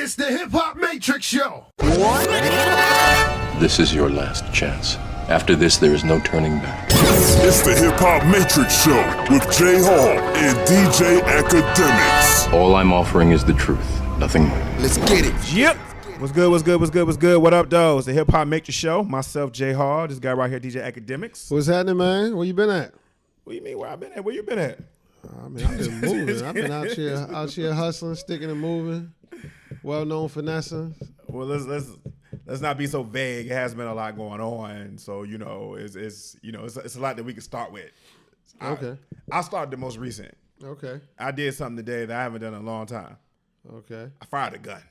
It's the HipHopMatrixShow. This is your last chance. After this, there is no turning back. It's the HipHopMatrixShow with J.Hall and DJ Akademiks. All I'm offering is the truth, nothing more. Let's get it. Yep. What's good? What up, though? It's the HipHopMatrixShow. Myself, J.Hall. This guy right here, DJ Akademiks. What's happening, man? Where you been at? What do you mean, where I been at? Where you been at? I mean, I've been moving. I've been out here hustling, sticking and moving. Well known finessing. Well, let's not be so vague. It has been a lot going on, so it's a lot that we can start with. Okay. I'll start the most recent. Okay. I did something today that I haven't done in a long time. Okay. I fired a gun.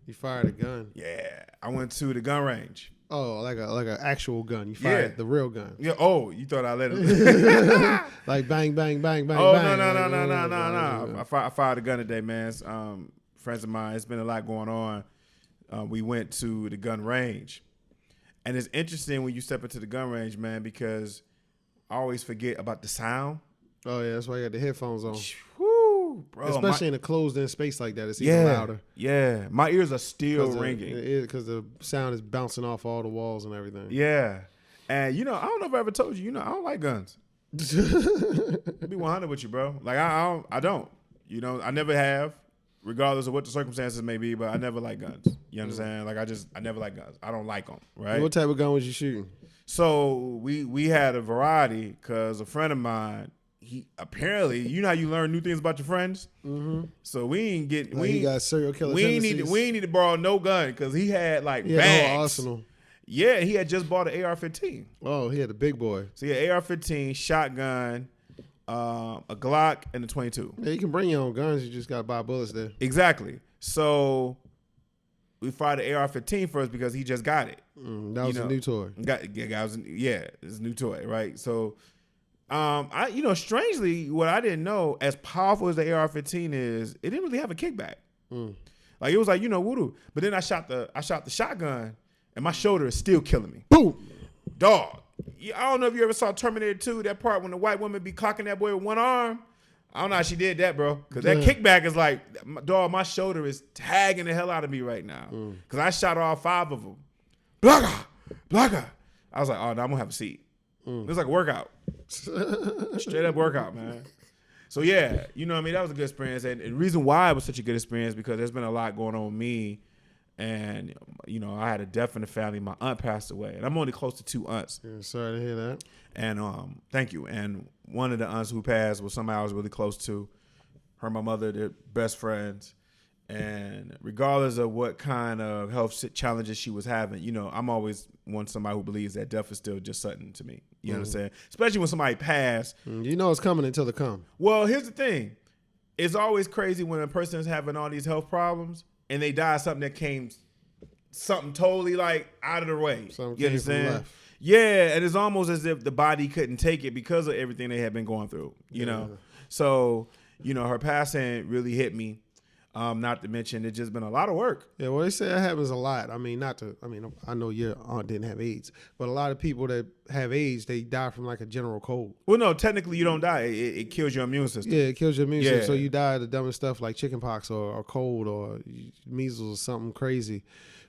You fired a gun? Yeah. I went to the gun range. Oh, like an actual gun. You fired the real gun. Yeah. Oh, you thought I let it? Like bang, bang, bang, bang, Oh, bang. no. I fired a gun today, man. Friends of mine, it's been a lot going on. We went to the gun range. And it's interesting when you step into the gun range, man, because I always forget about the sound. Oh, yeah, that's why you got the headphones on. Woo, bro. Especially in a closed-in space like that, it's even louder. Yeah, my ears are still ringing. Because the sound is bouncing off all the walls and everything. Yeah. And, I don't know if I ever told you, I don't like guns. I'll be 100 with you, bro. Like, I don't. I never have, regardless of what the circumstances may be, but I never like guns. You understand? Like, I never like guns. I don't like them, right? What type of gun was you shooting? So we had a variety because a friend of mine, he apparently, how you learn new things about your friends? Mm-hmm. So he got serial killer we ain't tendencies. need to borrow no gun because he had like He bags. had the whole arsenal. Yeah, he had just bought an AR-15. Oh, he had a big boy. So he had AR-15, shotgun, a Glock, and a 22. Yeah, you can bring your own guns. You just got to buy bullets there. Exactly. So we fired the AR-15 first because he just got it. That was a new toy. It's a new toy, right? So, strangely, what I didn't know, as powerful as the AR-15 is, it didn't really have a kickback. Like it was like voodoo. But then I shot the shotgun, and my shoulder is still killing me. Boom, dog. I don't know if you ever saw Terminator 2, that part when the white woman be cocking that boy with one arm. I don't know how she did that, bro. Because that kickback is like, dog, my shoulder is tagging the hell out of me right now. Because I shot all 5 of them. Blagga. I was like, oh, no, I'm going to have a seat. It was like a workout. Straight up workout, man. So, yeah, that was a good experience. And the reason why it was such a good experience because there's been a lot going on with me. And, I had a death in the family. My aunt passed away. And I'm only close to 2 aunts. Yeah, sorry to hear that. And thank you. And one of the aunts who passed was somebody I was really close to. Her and my mother, they're best friends. And regardless of what kind of health challenges she was having, I'm always somebody who believes that death is still just something to me. You understand? Especially when somebody passed. You know it's coming until they come. Well, here's the thing. It's always crazy when a person is having all these health problems and they die of something that came something totally like out of the way. Something you understand? Yeah, and it's almost as if the body couldn't take it because of everything they had been going through, you know? So, her passing really hit me. Not to mention, it's just been a lot of work. Yeah, well, they say that happens a lot. I know your aunt didn't have AIDS, but a lot of people that have AIDS, they die from like a general cold. Well, no, technically you don't die. It kills your immune system. Yeah, it kills your immune system. So you die of the dumbest stuff like chickenpox or cold or measles or something crazy.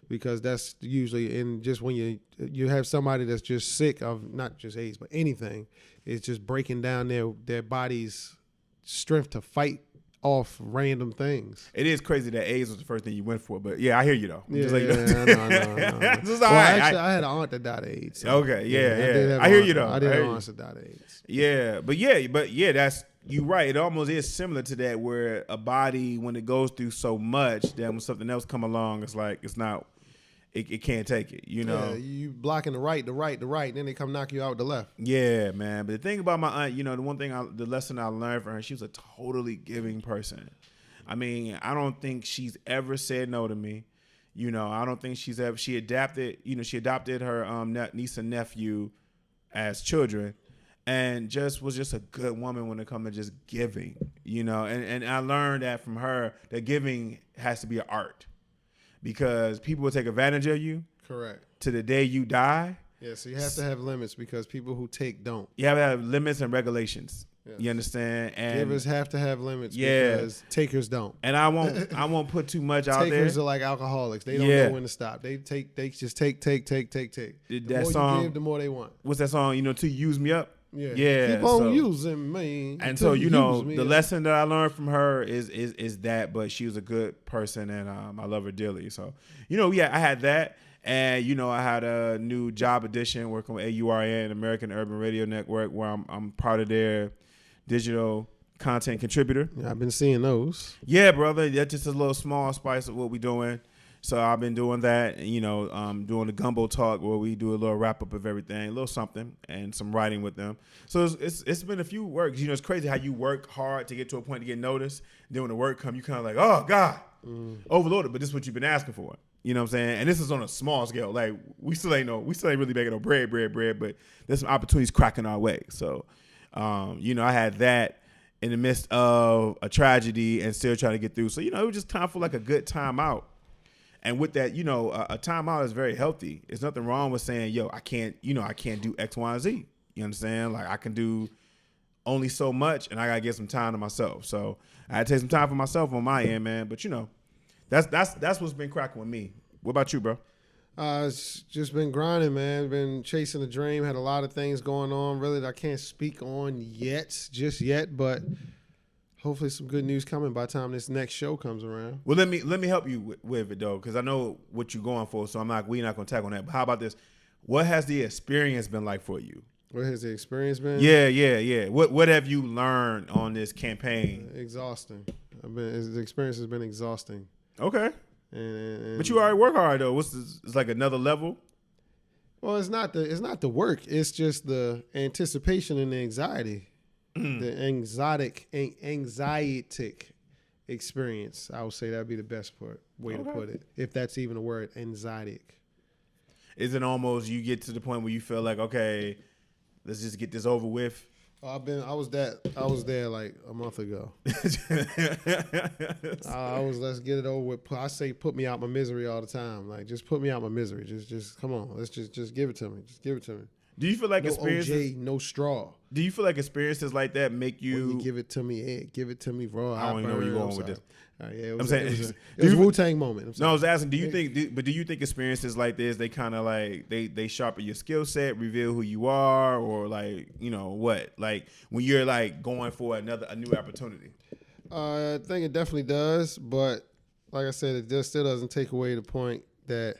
Because that's usually just when you have somebody that's just sick of not just AIDS, but anything, it's just breaking down their body's strength to fight off random things. It is crazy that AIDS was the first thing you went for, but yeah, I hear you though. I know. Actually, I had an aunt that died of AIDS. So okay, yeah. I hear you though. I did have aunts that died of AIDS. Yeah, but that's you're right. It almost is similar to that, where a body when it goes through so much, that when something else come along, it's like it's not. It can't take it, Yeah, you blocking the right, and then they come knock you out with the left. Yeah, man. But the thing about my aunt, the lesson I learned from her, she was a totally giving person. I mean, I don't think she's ever said no to me. I don't think she adopted her niece and nephew as children, and was just a good woman when it comes to just giving, and I learned that from her, that giving has to be an art. Because people will take advantage of you. Correct. To the day you die. Yeah, so you have to have limits because people who take don't. You have to have limits and regulations. Yes. You understand? And givers have to have limits because takers don't. And I won't put too much out there. Takers are like alcoholics. They don't know when to stop. They just take. The more you give, the more they want. What's that song? You know, to use me up? Yeah. Keep on using me. And so, you know, the lesson that I learned from her is that, but she was a good person and I love her dearly. So, you know, I had that. And, you know, I had a new job addition working with AURN, American Urban Radio Network, where I'm part of their digital content contributor. Yeah, I've been seeing those. Yeah, brother. That's just a little small spice of what we're doing. So I've been doing that, you know, doing the gumbo talk where we do a little wrap up of everything, a little something, and some writing with them. So it's been a few works. You know, it's crazy how you work hard to get to a point to get noticed. Then when the work comes, you kind of like, oh God, overloaded. But this is what you've been asking for. You know what I'm saying? And this is on a small scale. Like we still ain't really making no bread. But there's some opportunities cracking our way. So, you know, I had that in the midst of a tragedy and still trying to get through. So, you know, it was just time for like a good time out. And with that, you know, a time out is very healthy. There's nothing wrong with saying, yo, I can't do X, Y, and Z. You understand? Like I can do only so much and I got to get some time to myself. So I had to take some time for myself on my end, man. But, you know, that's what's been cracking with me. What about you, bro? It's just been grinding, man. Been chasing a dream. Had a lot of things going on, really, that I can't speak on just yet. But hopefully some good news coming by the time this next show comes around. Well, let me help you with it, though, because I know what you're going for. So we're not going to tackle on that. But how about this? What has the experience been like for you? What has the experience been? Yeah. What have you learned on this campaign? Exhausting. The experience has been exhausting. Okay. And but you already work hard though. It's like another level? Well, it's not the work. It's just the anticipation and the anxiety. The anxietic experience. I would say that'd be the best way to put it. If that's even a word, anxietic. Is it almost you get to the point where you feel like, okay, let's just get this over with? I was there like a month ago. Let's get it over with. I say put me out my misery all the time. Like just put me out my misery. Just come on. Let's just give it to me. Just give it to me. Do you feel like no experiences? OJ, no straw. Do you feel like experiences like that make you? When you give it to me, give it to me raw. I don't even know where you're going with this. Yeah, it was a Wu-Tang moment. No, I was asking, do you think experiences like this, they kind of like, they sharpen your skill set, reveal who you are, or like, you know, what? Like when you're like going for a new opportunity? I think it definitely does, but like I said, it still doesn't take away the point that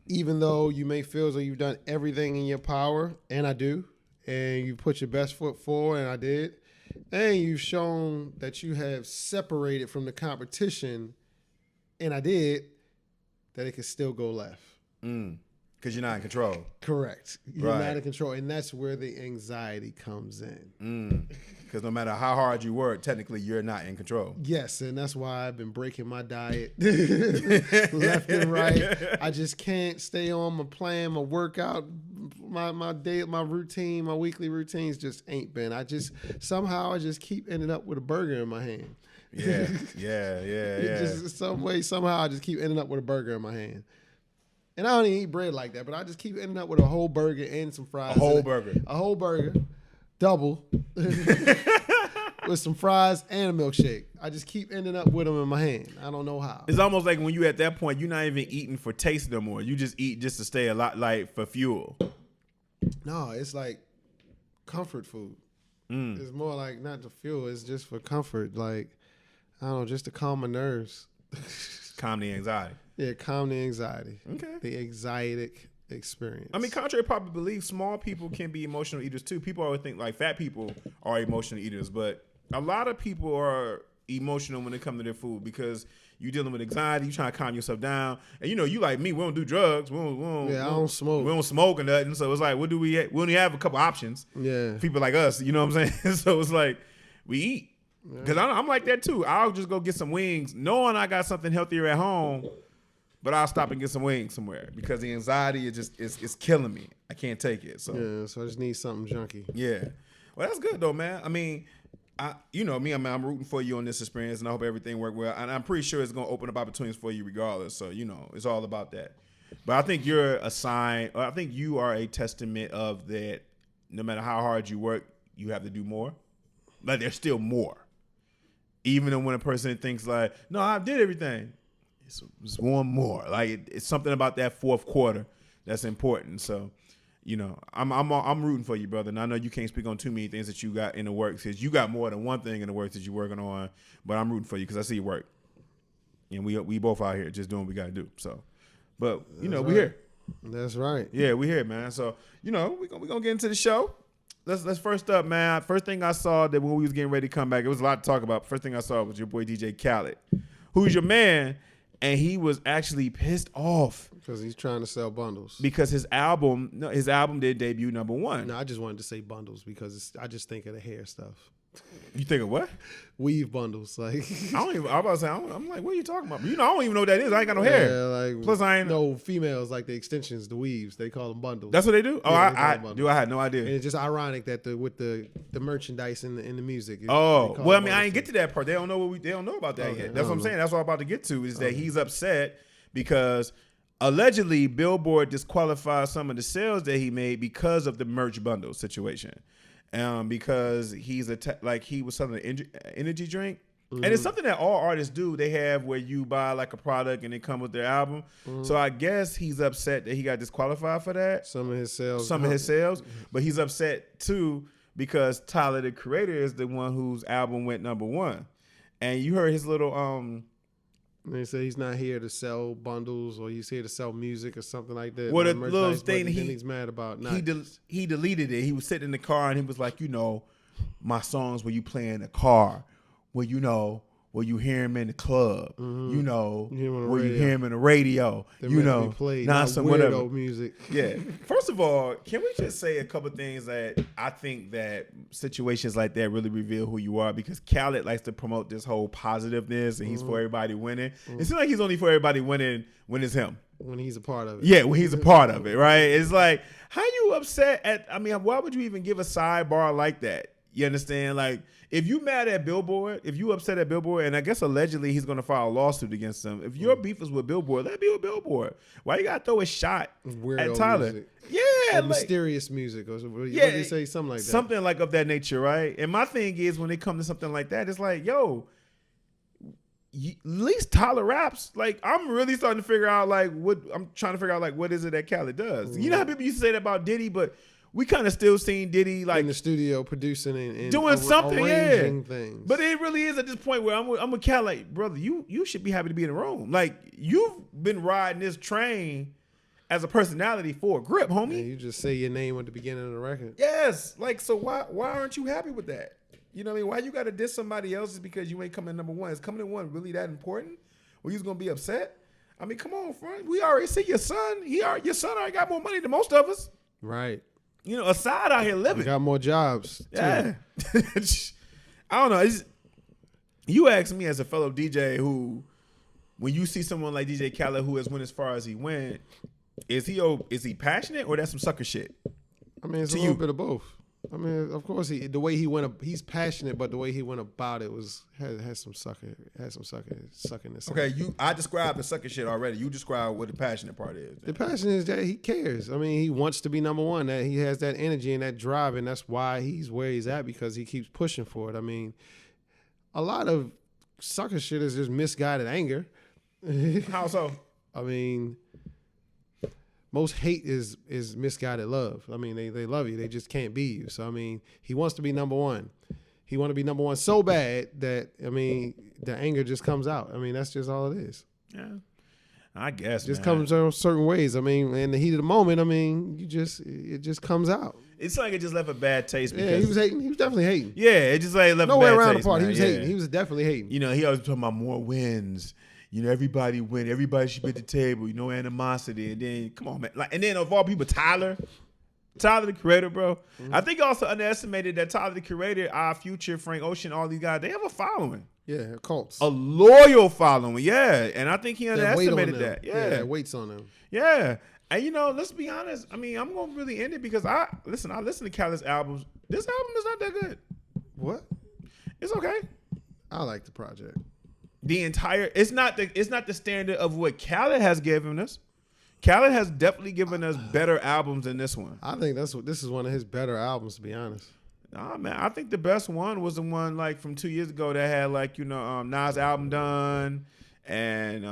even though you may feel as though you've done everything in your power, and I do, and you put your best foot forward, and I did, and you've shown that you have separated from the competition, and I did, that it could still go left. Because you're not in control. Correct. You're not in control, and that's where the anxiety comes in. Because no matter how hard you work, technically you're not in control. Yes, and that's why I've been breaking my diet left and right. I just can't stay on my plan, my workout, my routine, my weekly routines just ain't been. I just keep ending up with a burger in my hand. Yeah. Just somehow I just keep ending up with a burger in my hand. And I don't even eat bread like that, but I just keep ending up with a whole burger and some fries. A whole burger. Double. With some fries and a milkshake. I just keep ending up with them in my hand. I don't know how. It's almost like when you at that point, you're not even eating for taste no more. You just eat just to stay a lot, like for fuel. No, it's like comfort food. It's more like not the fuel. It's just for comfort. Like, I don't know, just to calm my nerves. Calm the anxiety. Yeah, calm the anxiety. Okay. The anxietic experience. I mean, contrary to popular belief, small people can be emotional eaters too. People always think like fat people are emotional eaters, but a lot of people are emotional when it comes to their food because you're dealing with anxiety, you're trying to calm yourself down. And you know, you like me, we don't do drugs. I don't smoke. We don't smoke and nothing. So it's like, what do we have? We only have a couple options. Yeah. People like us, you know what I'm saying? So it's like, we eat. Because I'm like that too. I'll just go get some wings knowing I got something healthier at home, but I'll stop and get some wings somewhere because the anxiety is killing me. I can't take it. So yeah, so I just need something junky. Yeah. Well, that's good though, man. I mean, I'm rooting for you on this experience, and I hope everything worked well. And I'm pretty sure it's going to open up opportunities for you regardless. So, you know, it's all about that. But I think you're a sign, or I think you are a testament of that no matter how hard you work, you have to do more. Like there's still more. Even when a person thinks like, no, I did everything. It's one more. Like it's something about that fourth quarter that's important. So, you know, I'm rooting for you, brother. And I know you can't speak on too many things that you got in the works, because you got more than one thing in the works that you're working on. But I'm rooting for you because I see you work, and we both out here just doing what we got to do. So, but you know, we here. That's right. Yeah, we here, man. So, you know, we gonna get into the show. Let's first up, man. First thing I saw that when we was getting ready to come back, it was a lot to talk about. First thing I saw was your boy DJ Khaled, who's your man, and he was actually pissed off because he's trying to sell bundles. Because his album did debut #1. No, I just wanted to say bundles because I just think of the hair stuff. You think of what? Weave bundles, like I'm about to say. I'm like, what are you talking about? You know, I don't even know what that is. I ain't got no hair. Yeah, like plus I ain't no females like the extensions, the weaves. They call them bundles. That's what they do. Yeah, I had no idea. And it's just ironic that with the merchandise and the music. Well, I mean, I ain't get to that part. They don't know they don't know about that yet. That's what I'm saying. That's what I'm about to get to. Is that he's upset because allegedly Billboard disqualified some of the sales that he made because of the merch bundle situation. Because he was selling an energy drink. Mm-hmm. And it's something that all artists do. They have where you buy like a product and it comes with their album. Mm-hmm. So I guess he's upset that he got disqualified for that. Some of his sales. But he's upset too because Tyler, the Creator, is the one whose album went #1. And you heard his little they say he's not here to sell bundles, or he's here to sell music or something like that. What a little thing he's mad about. He deleted it. He was sitting in the car and he was like, you know, my songs where you play in the car, where you know, where you hear him in the club, you know, where you hear him in the radio, you know, not some whatever music. Yeah. First of all, can we just say a couple things that I think that situations like that really reveal who you are? Because Khaled likes to promote this whole positiveness and he's for everybody winning. It seems like he's only for everybody winning when it's him. When he's a part of it. Yeah, when he's a part of it, right? It's like, how you upset why would you even give a sidebar like that? You understand? Like, if you mad at Billboard, if you upset at Billboard, and I guess allegedly he's going to file a lawsuit against them. If your beef is with Billboard, let it be with Billboard. Why you got to throw a shot at Tyler? Music. Yeah. Mysterious music. Or what do you say? Something like that. Something like of that nature, right? And my thing is, when it comes to something like that, it's like, yo, at least Tyler raps. Like, I'm really starting to figure out, what is it that Khaled does? You know how people used to say that about Diddy, but we kind of still seen Diddy like in the studio producing and doing something, arranging things. But it really is at this point where I'm with Cal, like, brother, you should be happy to be in the room. Like, you've been riding this train as a personality for a grip, homie. And you just say your name at the beginning of the record. Yes, like, so why aren't you happy with that? You know what I mean? Why you got to diss somebody else just because you ain't coming in #1? Is coming in #1 really that important? Well, you's gonna be upset? I mean, come on, friend. We already see your son. Your son already got more money than most of us. Right. You know, Assad out here living. We got more jobs. Too. Yeah. I don't know. You ask me as a fellow DJ who, when you see someone like DJ Khaled who has went as far as he went, is he passionate or that's some sucker shit? I mean, it's a little bit of both. I mean, of course, he's passionate, but the way he went about it has some suckiness. Okay, I described the sucker shit already. You described what the passionate part is. The passion is that he cares. I mean, he wants to be #1. That he has that energy and that drive, and that's why he's where he's at, because he keeps pushing for it. I mean, a lot of sucker shit is just misguided anger. How so? I mean, most hate is misguided love. I mean, they love you. They just can't be you. So, I mean, he wants to be #1. He want to be #1 so bad that, I mean, the anger just comes out. I mean, that's just all it is. Yeah. I guess, it just comes in certain ways. I mean, in the heat of the moment, I mean, it just comes out. It's like it just left a bad taste. Yeah, he was hating. He was definitely hating. Yeah, it just like left nowhere a bad around taste, the party. Man. He was hating. He was definitely hating. You know, he always talking about more wins. You know, everybody win. Everybody should be at the table. You know, animosity. And then, come on, man. And then of all people, Tyler the Creator, bro. Mm-hmm. I think he also underestimated that Tyler the Creator, our Future, Frank Ocean, all these guys, they have a following. Yeah, cults. A loyal following, yeah. And I think he underestimated that. Yeah, it waits on them. Yeah. And, you know, let's be honest. I mean, I'm going to really end it because I listen to Khaled's albums. This album is not that good. What? It's okay. I like the project. It's not the standard of what Khaled has given us. Khaled has definitely given us better albums than this one. I think this is one of his better albums, to be honest. Nah, man, I think the best one was the one like from 2 years ago that had like Nas album done, and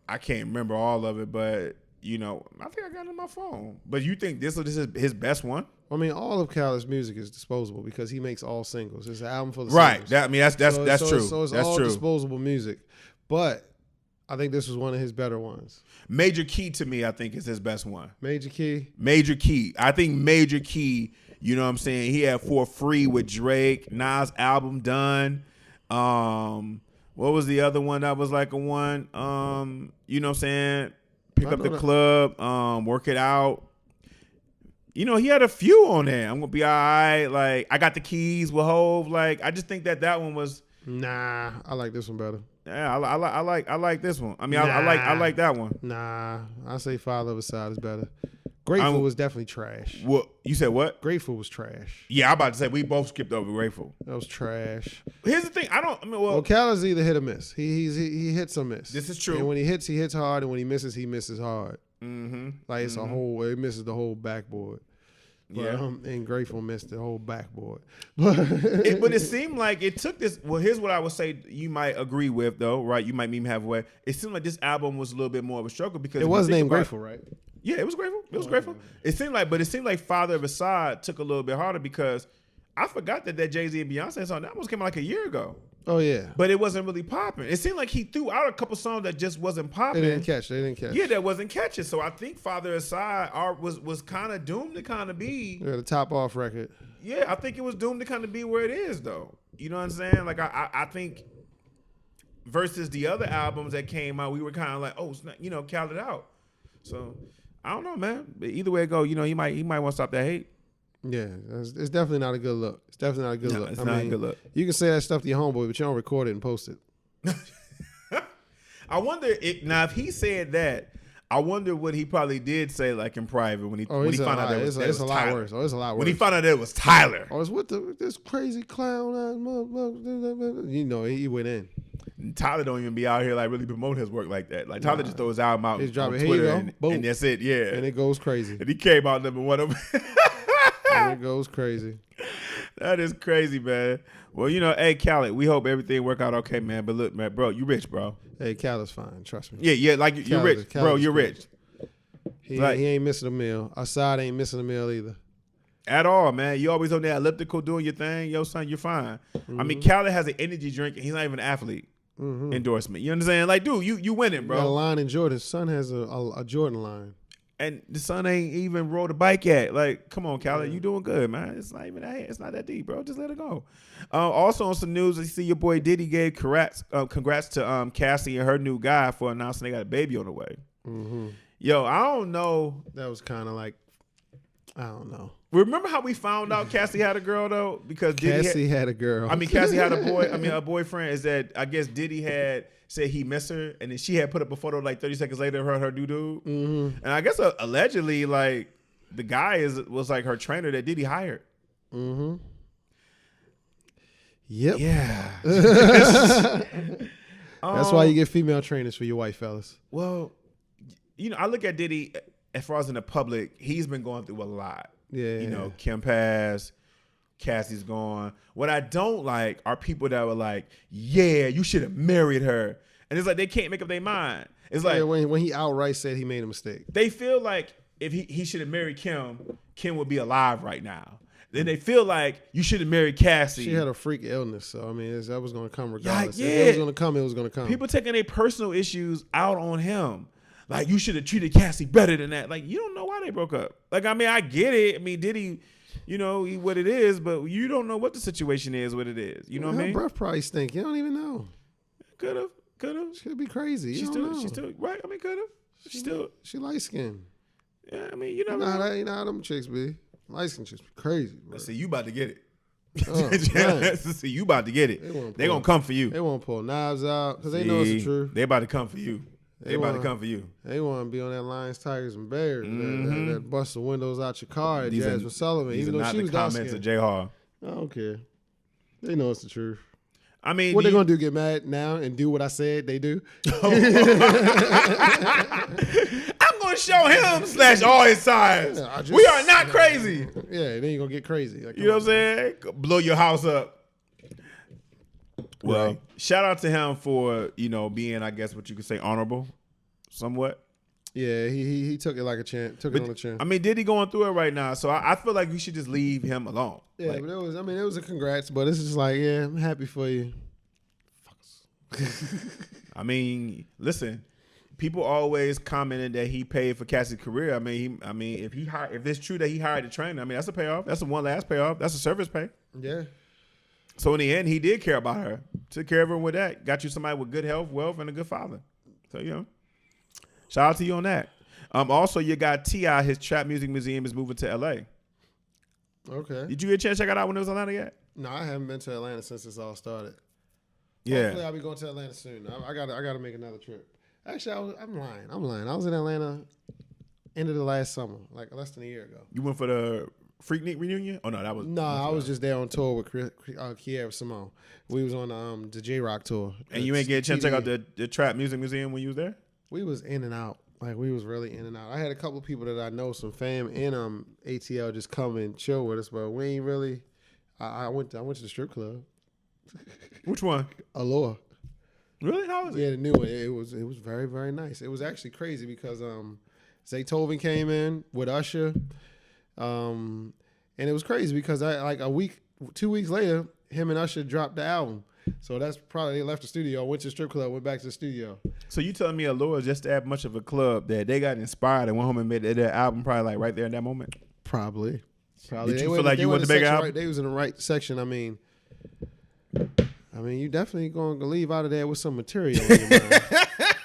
I can't remember all of it, but I think I got it on my phone. But you think this is his best one? I mean, all of Khaled's music is disposable because he makes all singles. It's an album full of right. singles. That's true. So it's that's all true. disposable music. But I think this was one of his better ones. Major Key to me, I think, is his best one. Major Key. I think Major Key, you know what I'm saying? He had For Free with Drake, Nas album done. What was the other one that was like a one? You know what I'm saying? Pick Up the Club, Work It Out. He had a few on there. I'm gonna be all right. Like, I Got the Keys with Hove. Like, I just think that one was. Nah, I like this one better. Yeah, I like this one. I mean, I like that one. Nah, I say Father of a Side is better. Grateful was definitely trash. What you said? What? Grateful was trash. Yeah, I'm about to say we both skipped over Grateful. That was trash. Here's the thing. Well, Khaled's either hit or miss. He hits or miss. This is true. And when he hits hard, and when he misses hard. Mm-hmm. Like it's it misses the whole backboard. Yeah, and Grateful missed the whole backboard. But it seemed like it took this. Well, here's what I would say. You might agree with though, right? You might meet me halfway. It seemed like this album was a little bit more of a struggle because it was named Grateful, right? Yeah, it was Grateful. It was Grateful. It seemed like Father of a Side took a little bit harder because I forgot that Jay-Z and Beyonce song that almost came out like a year ago. Oh yeah, but it wasn't really popping. It seemed like he threw out a couple songs that just wasn't popping. They didn't catch. Yeah, that wasn't catching. So I think Father of a Side was kind of doomed to kind of be the top off record. Yeah, I think it was doomed to kind of be where it is though. You know what I'm saying? Like I think versus the other albums that came out, we were kind of like, oh, it's not, Khaled out. So I don't know, man. But either way it go, he might want to stop that hate. Yeah, it's definitely not a good look. It's definitely not a good look. It's not a good look. You can say that stuff to your homeboy, but you don't record it and post it. I wonder if he said that. I wonder what he probably did say like in private when he found out that it was a lot Tyler. worse. Oh, it's a lot worse. When he found out that it was Tyler. Oh, it's with this crazy clown ass motherfucker. He went in. Tyler don't even be out here like really promoting his work like that. Like Tyler just throws his album out on Twitter and that's it. Yeah, and it goes crazy. And he came out number one. And it goes crazy. That is crazy, man. Well, hey, Khaled, we hope everything work out okay, man. But look, man, bro, you rich, bro. Hey, Khaled's fine. Trust me. Yeah, like you're rich, bro. You're rich. He ain't missing a meal. Assad ain't missing a meal either. At all, man. You always on that elliptical doing your thing. Yo, son, you're fine. Mm-hmm. I mean, Khaled has an energy drink, and he's not even an athlete. Mm-hmm. Endorsement. You understand? Like, dude, you winning, bro. Got a line in Jordan. His son has a Jordan line. And the son ain't even rode a bike yet. Like, come on, Khaled, you doing good, man. It's not even that. It's not that deep, bro. Just let it go. Also on some news, I see your boy Diddy gave congrats to Cassie and her new guy for announcing they got a baby on the way. Mm-hmm. Yo, I don't know. That was kind of like, I don't know. Remember how we found out Cassie had a girl though? Because Cassie had a girl. I mean, Cassie had a boy. I mean, a boyfriend. Is that I guess Diddy had said he missed her, and then she had put up a photo like 30 seconds later of her doo-doo. Mm-hmm. And I guess allegedly, like the guy was like her trainer that Diddy hired. Mm-hmm. Yep. Yeah. That's why you get female trainers for your white fellas. Well, I look at Diddy as far as in the public, he's been going through a lot. Yeah. Kim passed, Cassie's gone. What I don't like are people that were like, yeah, you should have married her. And it's like they can't make up their mind. It's like when he outright said he made a mistake. They feel like if he should have married Kim would be alive right now. Then they feel like you should have married Cassie. She had a freak illness, so I mean that was going to come regardless. Yeah. If it was going to come, it was going to come. People taking their personal issues out on him. Like, you should have treated Cassie better than that. Like, you don't know why they broke up. Like, I mean, I get it. I mean, Diddy, what it is, but you don't know what the situation is, what it is. You know what I mean? Her breath probably stink. You don't even know. Could have. She'd be crazy. She's still, right? I mean, could have. She light skinned. Yeah, I mean, you know how them chicks be. Light skinned chicks be crazy, bro. See, you about to get it. Oh, See, you about to get it. They gonna come for you. They won't pull knives out because they know it's the truth. They about to come for you. They about to come for you. They want to be on that Lions, Tigers, and Bears Mm-hmm. that bust the windows out your car at Jasmine Sullivan. These even are though not she the was comments of J.Hall. I don't care. They know it's the truth. I mean, what they gonna do? Get mad now and do what I said they do? I'm gonna gonna show him / all his sides. Yeah, We are not crazy. Yeah, then you're gonna get crazy. Like, You know what I'm saying? Blow your house up. Well, shout out to him for, being, I guess, what you could say, honorable, somewhat. Yeah, he took it like a champ. Took it on a champ. I mean, Diddy going through it right now, so I feel like we should just leave him alone. Yeah, but it was a congrats, but it's just like, yeah, I'm happy for you. I mean, listen, people always commented that he paid for Cassie's career. I mean, if it's true that he hired the trainer, I mean, that's a payoff. That's a one last payoff. That's a service pay. Yeah. So in the end, he did care about her. Took care of her with that. Got you somebody with good health, wealth, and a good father. So, shout out to you on that. Also, you got T.I., his trap music museum is moving to L.A. Okay. Did you get a chance to check it out when it was in Atlanta yet? No, I haven't been to Atlanta since this all started. Yeah. Hopefully I'll be going to Atlanta soon. I gotta make another trip. Actually, I'm lying. I was in Atlanta end of the last summer, like less than a year ago. You went for the Freaknik reunion? Oh, no, that was... No, I was just there on tour with Kiera Simone. We was on the J-Rock tour. And you ain't get a chance to check out the Trap Music Museum when you was there? We was in and out. Like, we was really in and out. I had a couple of people that I know, some fam in ATL, just come and chill with us, but we ain't really... I went to the strip club. Which one? Allure. Really? How was it? Yeah, the new one. It was very, very nice. It was actually crazy because Zaytoven came in with Usher. And it was crazy because 2 weeks later, him and Usher dropped the album. So that's probably, they left the studio, went to the strip club, went back to the studio. So you telling me Allure is just that much of a club that they got inspired and went home and made their album probably like right there in that moment? Probably. Did you feel like you wanted to make an album? Right, they was in the right section. I mean, you definitely going to leave out of there with some material in your mind.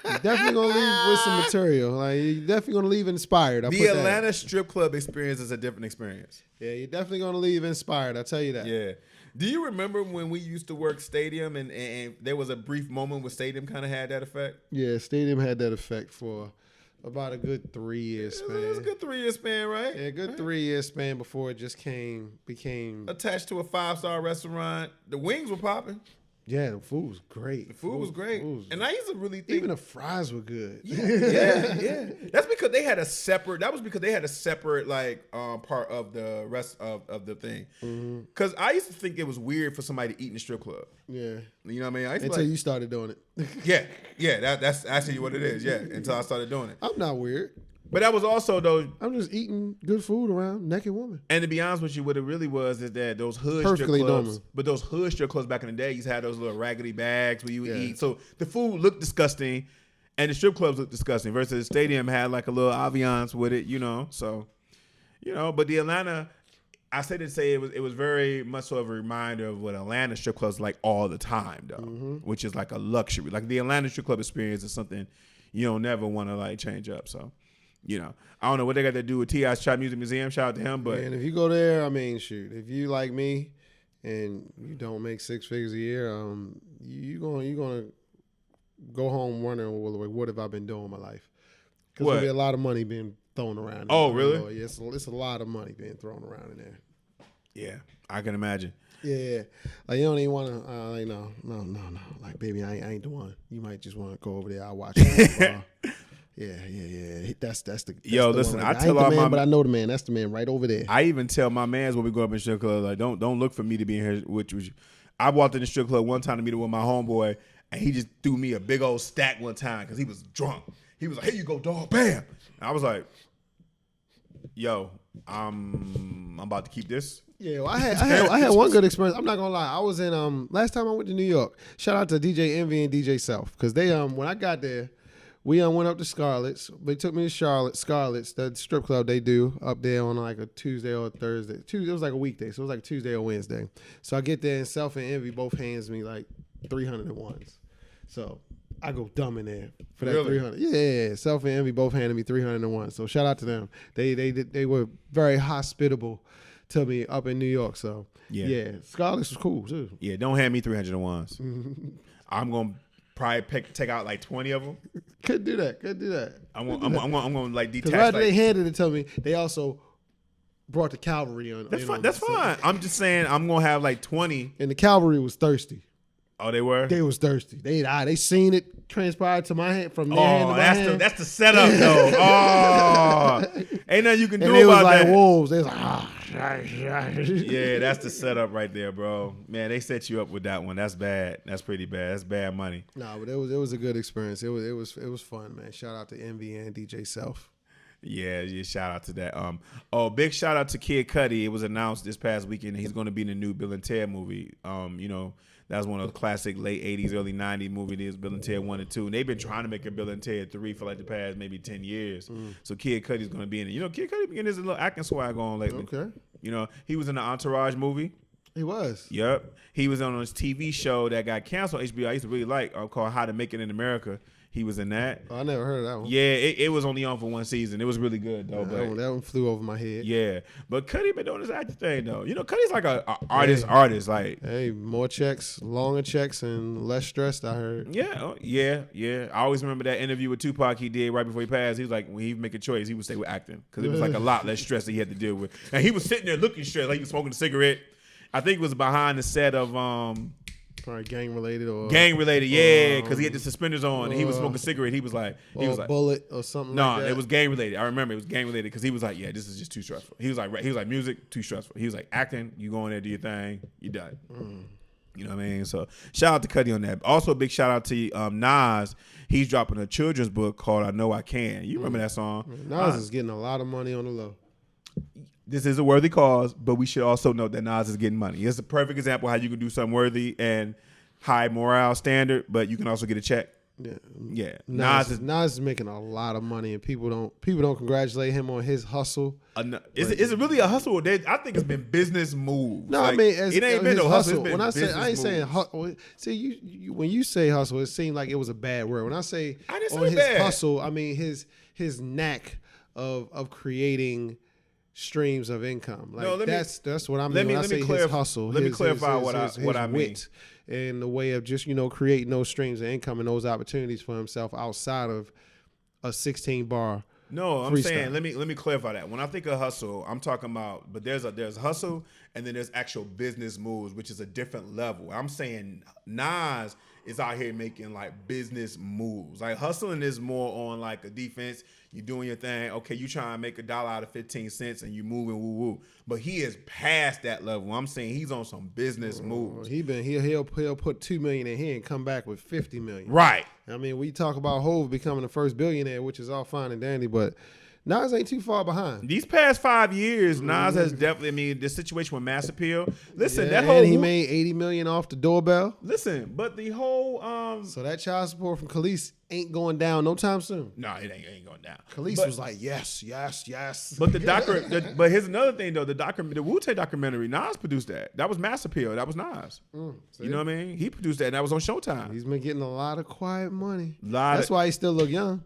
You're definitely going to leave with some material. Like, you're definitely going to leave inspired. The Atlanta strip club experience is a different experience. Yeah, you're definitely going to leave inspired. I'll tell you that. Yeah. Do you remember when we used to work Stadium and there was a brief moment where Stadium kind of had that effect? Yeah, Stadium had that effect for about a good 3 years span. It was a good 3 year span, right? Yeah, a good 3 year span before it just became attached to a 5-star restaurant. The wings were popping. Yeah, the food was great. The food was great. And I used to really think even the fries were good. Yeah. That's because they had a separate like part of the rest of the thing. Because I used to think it was weird for somebody to eat in a strip club. Yeah. You know what I mean? Until you started doing it. Yeah. That's actually what it is. Yeah. Until I started doing it. I'm not weird. But that was also though. I'm just eating good food around naked women. And to be honest with you, what it really was is that those hood perfectly strip clubs, normal. But those hood strip clubs back in the day, you had those little raggedy bags where you would eat. So the food looked disgusting, and the strip clubs looked disgusting. Versus the Stadium had like a little ambiance with it, So, but the Atlanta, I say to say it was very much so of a reminder of what Atlanta strip clubs like all the time, though, which is like a luxury. Like the Atlanta strip club experience is something you don't never want to like change up. So. I don't know what they got to do with T.I.'s Trap Music Museum. Shout out to him, but and if you go there, I mean, shoot, if you like me and you don't make 6 figures a year, you gonna go home wondering, well, what have I been doing in my life? Because there'll be a lot of money being thrown around. Oh, really? Yeah, it's a lot of money being thrown around in there. Yeah, I can imagine. Yeah, like you don't even want to. Like no. Like baby, I ain't the one. You might just want to go over there. I'll watch it. Yeah. That's the listen. Right, I tell all man, my, but I know the man. That's the man right over there. I even tell my mans when we go up in the strip club, like don't look for me to be in here with you. I walked in the strip club one time to meet with my homeboy, and he just threw me a big old stack one time because he was drunk. He was like, "Here you go, dog, bam!" And I was like, "Yo, I'm about to keep this." Yeah, well, I had one good experience. I'm not gonna lie. I was in last time I went to New York. Shout out to DJ Envy and DJ Self because they when I got there. We went up to Scarlett's. They took me to Scarlett's, the strip club they do up there on like a Tuesday or a Thursday. It was like a weekday, so it was like Tuesday or Wednesday. So I get there and Self and Envy both hands me like 301s. So I go dumb in there for that 300. Yeah. Self and Envy both handed me 301. So shout out to them. They were very hospitable to me up in New York. So yeah, Scarlett's was cool too. Yeah, don't hand me 301s. I'm gonna probably take out like 20 of them. Could do that. I'm gonna like detach. Because they handed it to me, they also brought the cavalry on. That's fine. I'm just saying I'm gonna have like 20. And the cavalry was thirsty. Oh, they were? They was thirsty. They seen it transpire to my hand from their hand to my hand. That's the setup though. Oh, ain't nothing you can do and they was about like that. wolves. They was like, Yeah, that's the setup right there, bro. Man, they set you up with that one. That's bad. That's pretty bad. That's bad money. No, but it was a good experience. It was fun, man. Shout out to Envy and DJ Self. Yeah, shout out to that. Big shout out to Kid Cudi. It was announced this past weekend he's going to be in the new Bill and Ted movie. That was one of those classic late 80s, early 90s movies, Bill and Ted 1 and 2. And they've been trying to make a Bill and Ted 3 for like the past maybe 10 years. So Kid Cudi's going to be in it. Kid Cudi been getting his little acting swag on lately. Okay. He was in the Entourage movie. He was. Yep. He was on this TV show that got canceled on HBO. I used to really like called How to Make It in America. He was in that. Oh, I never heard of that one. Yeah, it was only on for one season. It was really good though. Yeah, that one flew over my head. Yeah, but Cudi been doing his acting thing though. Cudi's like a artist. Like, hey, more checks, longer checks, and less stressed. I heard. Yeah. I always remember that interview with Tupac he did right before he passed. He was like, when he make a choice, he would stay with acting because it was like a lot less stress that he had to deal with. And he was sitting there looking stressed, like he was smoking a cigarette. I think it was behind the set of probably gang related, yeah, because he had the suspenders on and he was smoking a cigarette. He was like, bullet or something. No, like that. It was gang related. I remember it was gang related because he was like, yeah, this is just too stressful. He was like, music too stressful. He was like, acting, you go in there, do your thing, you done. You know what I mean? So shout out to Cudi on that. Also, a big shout out to Nas. He's dropping a children's book called I Know I Can. You remember that song? Nas is getting a lot of money on the low. This is a worthy cause, but we should also note that Nas is getting money. It's a perfect example of how you can do something worthy and high morale standard, but you can also get a check. Yeah. Nas is making a lot of money, and people don't congratulate him on his hustle. Is it really a hustle? I think it's been business moves. No, like, I mean it ain't been no hustle. When I say, I ain't moves. saying hustle. See, you when you say hustle, it seemed like it was a bad word. When I say didn't on say his bad. hustle, I mean his knack of creating streams of income. Like, no, that's what I mean when I say his hustle. Let me clarify what I mean. Wit and the way of just creating those streams of income and those opportunities for himself outside of a 16 bar. No, I'm freestyle. saying let me clarify that. When I think of hustle, I'm talking about, but there's hustle and then there's actual business moves, which is a different level. I'm saying Nas is out here making like business moves. Like hustling is more on like a defense. You doing your thing. Okay, you trying to make $1 out of 15 cents and you moving woo woo. But he is past that level. I'm saying he's on some business moves. He'll put $2 million in here and come back with $50 million. Right. I mean, we talk about Hov becoming the first billionaire, which is all fine and dandy, but Nas ain't too far behind. These past 5 years, Nas has definitely. I mean, the situation with Mass Appeal. Listen, that whole he made $80 million off the doorbell. Listen, but the whole so that child support from Khalees ain't going down no time soon. No, it ain't going down. Khalees was like, yes. But but here's another thing though. The Wu-Tang documentary, Nas produced that. That was Mass Appeal. That was Nas. You know what I mean? He produced that, and that was on Showtime. He's been getting a lot of quiet money. That's why he still look young.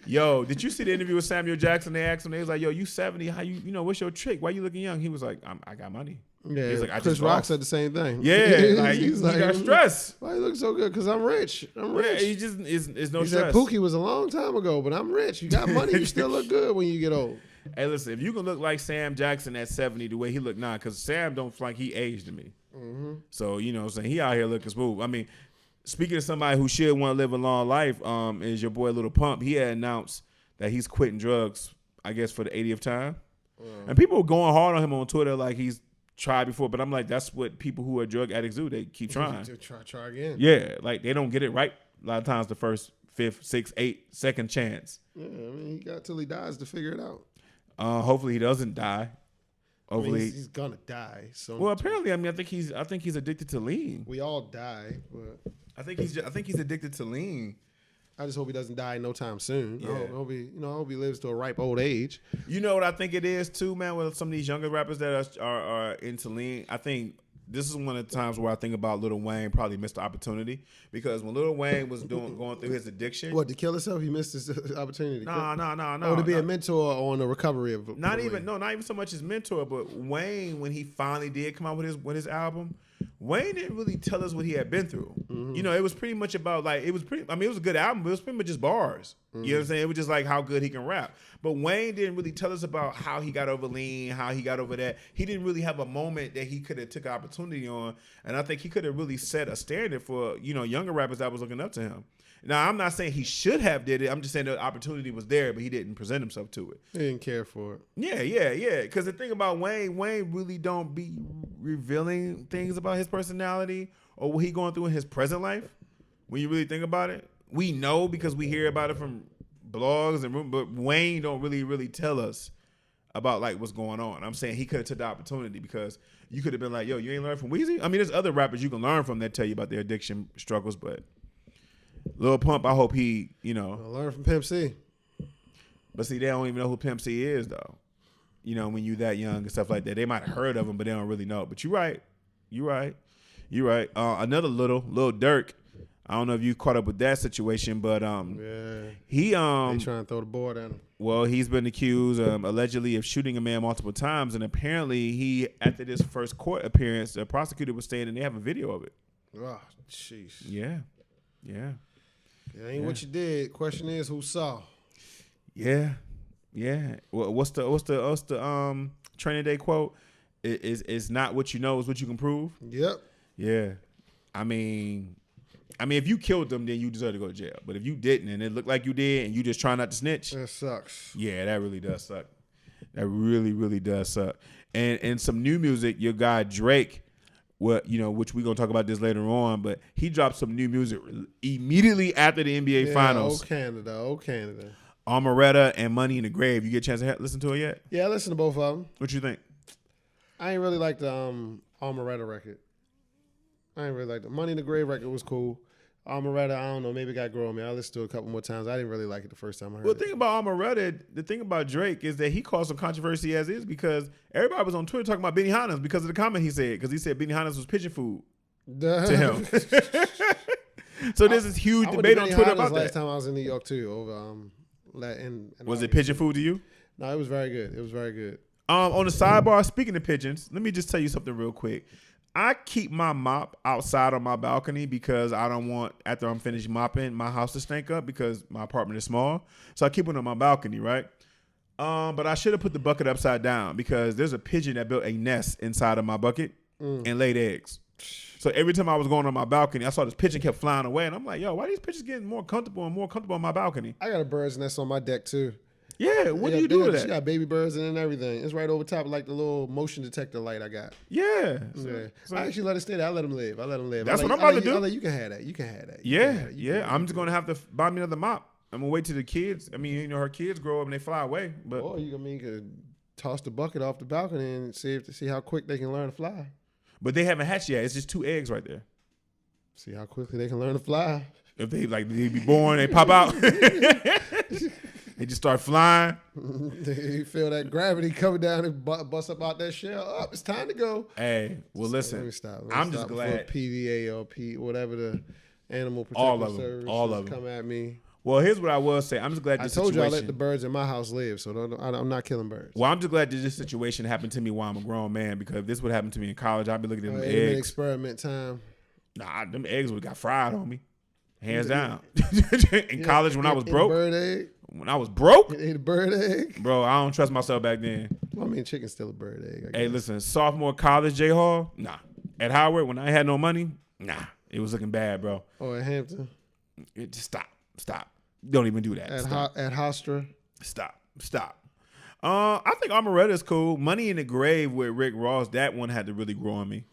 Yo, did you see the interview with Samuel Jackson? They asked him, they was like, yo, you 70, how you what's your trick? Why you looking young? He was like, I got money. Yeah, he's like, Chris Rock said the same thing. Yeah, like, you got stress. Why you look so good? Because I'm rich. Yeah, he just is no he stress. Said Pookie was a long time ago, but I'm rich. You got money, you still look good when you get old. Hey, listen, if you can look like Sam Jackson at 70 the way he look now, because Sam don't feel like he aged to me. Mm-hmm. So, you know what I'm saying? He out here looking smooth. I mean, speaking of somebody who should want to live a long life, is your boy Lil Pump. He had announced that he's quitting drugs, I guess, for the 80th time. And people were going hard on him on Twitter like he's tried before, but I'm like, that's what people who are drug addicts do. They keep trying. Try again. Yeah, like they don't get it right a lot of times the first, 5th, 6th, 8th, second chance. Yeah, I mean, he got till he dies to figure it out. Hopefully he doesn't die. Hopefully he's gonna die. So well, apparently, I mean, I think he's addicted to lean. We all die, but I think he's addicted to lean. I just hope he doesn't die no time soon. Yeah. I hope he lives to a ripe old age. You know what I think it is too, man. With some of these younger rappers that are into lean, I think this is one of the times where I think about Lil Wayne probably missed the opportunity, because when Lil Wayne was going through his addiction, what, to kill himself, he missed his opportunity. No. To be a mentor on the recovery of not even so much his mentor, but Wayne, when he finally did come out with his album, Wayne didn't really tell us what he had been through. You know, it was pretty much about like, it was a good album, but it was pretty much just bars. You know what I'm saying? It was just like how good he can rap. But Wayne didn't really tell us about how he got over lean, how he got over that. He didn't really have a moment that he could have took opportunity on. And I think he could have really set a standard for, you know, younger rappers that was looking up to him. Now, I'm not saying he should have did it. I'm just saying the opportunity was there, but he didn't present himself to it. He didn't care for it. Yeah. Because the thing about Wayne really don't be revealing things about his personality or what he going through in his present life. When you really think about it, we know because we hear about it from blogs and but Wayne don't really tell us about like what's going on. I'm saying he could have took the opportunity because you could have been like, yo, you ain't learned from Weezy? I mean, there's other rappers you can learn from that tell you about their addiction struggles, but Lil Pump, I hope he, you know. Learn from Pimp C. But see, they don't even know who Pimp C is, though. You know, when you that young and stuff like that. They might have heard of him, but they don't really know. But you're right. Another Lil Durk. I don't know if you caught up with that situation, but he they trying to throw the board at him. Well, he's been accused allegedly of shooting a man multiple times, and apparently he, after this first court appearance, the prosecutor was saying, and they have a video of it. Oh, jeez. Yeah. It ain't what you did. Question is, who saw? Yeah. Well, what's the training day quote? It's not what you know, it's what you can prove. Yep. Yeah. I mean, if you killed them, then you deserve to go to jail. But if you didn't, and it looked like you did, and you just try not to snitch, that sucks. Yeah, that really does suck. That really does suck. And some new music, your guy Drake. What, you know, which we're gonna talk about this later on, but he dropped some new music immediately after the NBA Finals. Oh Canada. Amaretta and Money in the Grave. You get a chance to listen to it yet? Yeah, I listened to both of them. What you think? I ain't really like the Amaretta record. I ain't really like the Money in the Grave record was cool. Amaretta, I don't know, maybe it got grown on me. I listened to it a couple more times. I didn't really like it the first time I heard it. The thing about Amaretta, the thing about Drake is that he caused some controversy as is because everybody was on Twitter talking about Benihana's because of the comment he said, because he said Benihana's was pigeon food to him. So there's this huge debate on Twitter about that. Last time I was in New York too, over was it pigeon food to you? No, it was very good. It was very good. On the sidebar, speaking of pigeons, let me just tell you something real quick. I keep my mop outside on my balcony because I don't want, after I'm finished mopping, my house to stink up because my apartment is small. So I keep it on my balcony, right? But I should have put the bucket upside down because there's a pigeon that built a nest inside of my bucket and laid eggs. So every time I was going on my balcony, I saw this pigeon kept flying away. And I'm like, yo, why are these pigeons getting more comfortable on my balcony? I got a bird's nest on my deck too. Yeah, what do you do with that? She got baby birds and everything. It's right over top of like the little motion detector light I got. Yeah. So I actually let it stay there. I let him live. That's what I'm about to do. You can have that. You can have that. Yeah. I'm just going to have to buy me another mop. I'm going to wait till the kids. I mean, you know, her kids grow up and they fly away. But or you could toss the bucket off the balcony and see how quick they can learn to fly. But they haven't hatched yet. It's just 2 eggs right there. See how quickly they can learn to fly. If they be born, they pop out. They just start flying. You feel that gravity coming down and bust up out that shell. Oh, it's time to go. Hey, well, listen. Let me stop. I'm just glad. PDA or whatever the animal protective service all of them come at me. Well, here's what I will say. I'm just glad this situation. I told you I let the birds in my house live, so I'm not killing birds. Well, I'm just glad that this situation happened to me while I'm a grown man, because if this would happen to me in college, I'd be looking at them eggs. Experiment time. Nah, them eggs would got fried on me. Hands down. In college when I was broke. Bird egg? When I was broke. You ate a bird egg? Bro, I don't trust myself back then. Well, I mean, chicken's still a bird egg. Hey, listen, sophomore college J.Hall? Nah. At Howard, when I had no money? Nah. It was looking bad, bro. Oh, at Hampton? Just stop. Don't even do that. At Hofstra? Stop. I think Amaretta is cool. Money in the Grave with Rick Ross, that one had to really grow on me.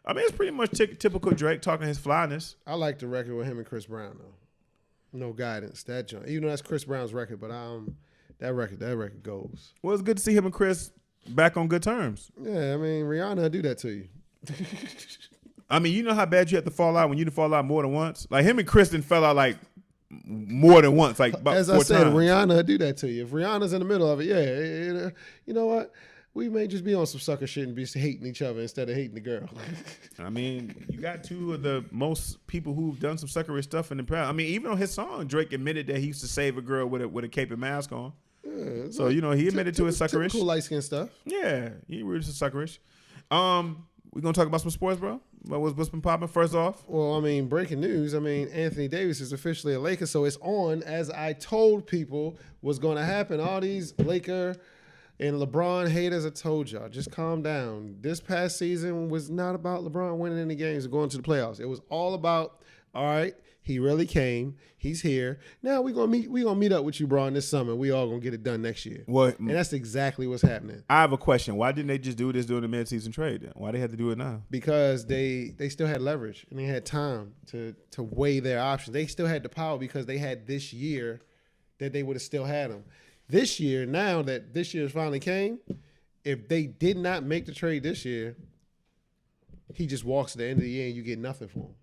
I mean, it's pretty much typical Drake talking his flyness. I like the record with him and Chris Brown, though. No Guidance, that joint. Even though that's Chris Brown's record, but that record goes. Well, it's good to see him and Chris back on good terms. Yeah, I mean, Rihanna do that to you. I mean, you know how bad you have to fall out when you fall out more than once? Like, him and Chris done fell out, like, more than once, like about As 4 I said, times. Rihanna do that to you. If Rihanna's in the middle of it, yeah, you know what? We may just be on some sucker shit and be hating each other instead of hating the girl. I mean, you got 2 of the most people who've done some suckery stuff in the past. I mean, even on his song, Drake admitted that he used to save a girl with a cape and mask on. Yeah, so, you know, he admitted to his suckerish. Typical light skin stuff. Yeah, he was suckerish. We're going to talk about some sports, bro? What's been popping first off? Well, I mean, breaking news. I mean, Anthony Davis is officially a Laker, so it's on as I told people was going to happen. All these Laker and LeBron haters, I told y'all, just calm down. This past season was not about LeBron winning any games or going to the playoffs. It was all about, all right, he really came. He's here. Now we're gonna meet up with you, Bron, this summer. We all gonna get it done next year. What? And that's exactly what's happening. I have a question. Why didn't they just do this during the midseason trade then? Why they had to do it now? Because they still had leverage and they had time to weigh their options. They still had the power because they had this year that they would have still had them. This year, now that this year finally came, if they did not make the trade this year, he just walks at the end of the year and you get nothing for him.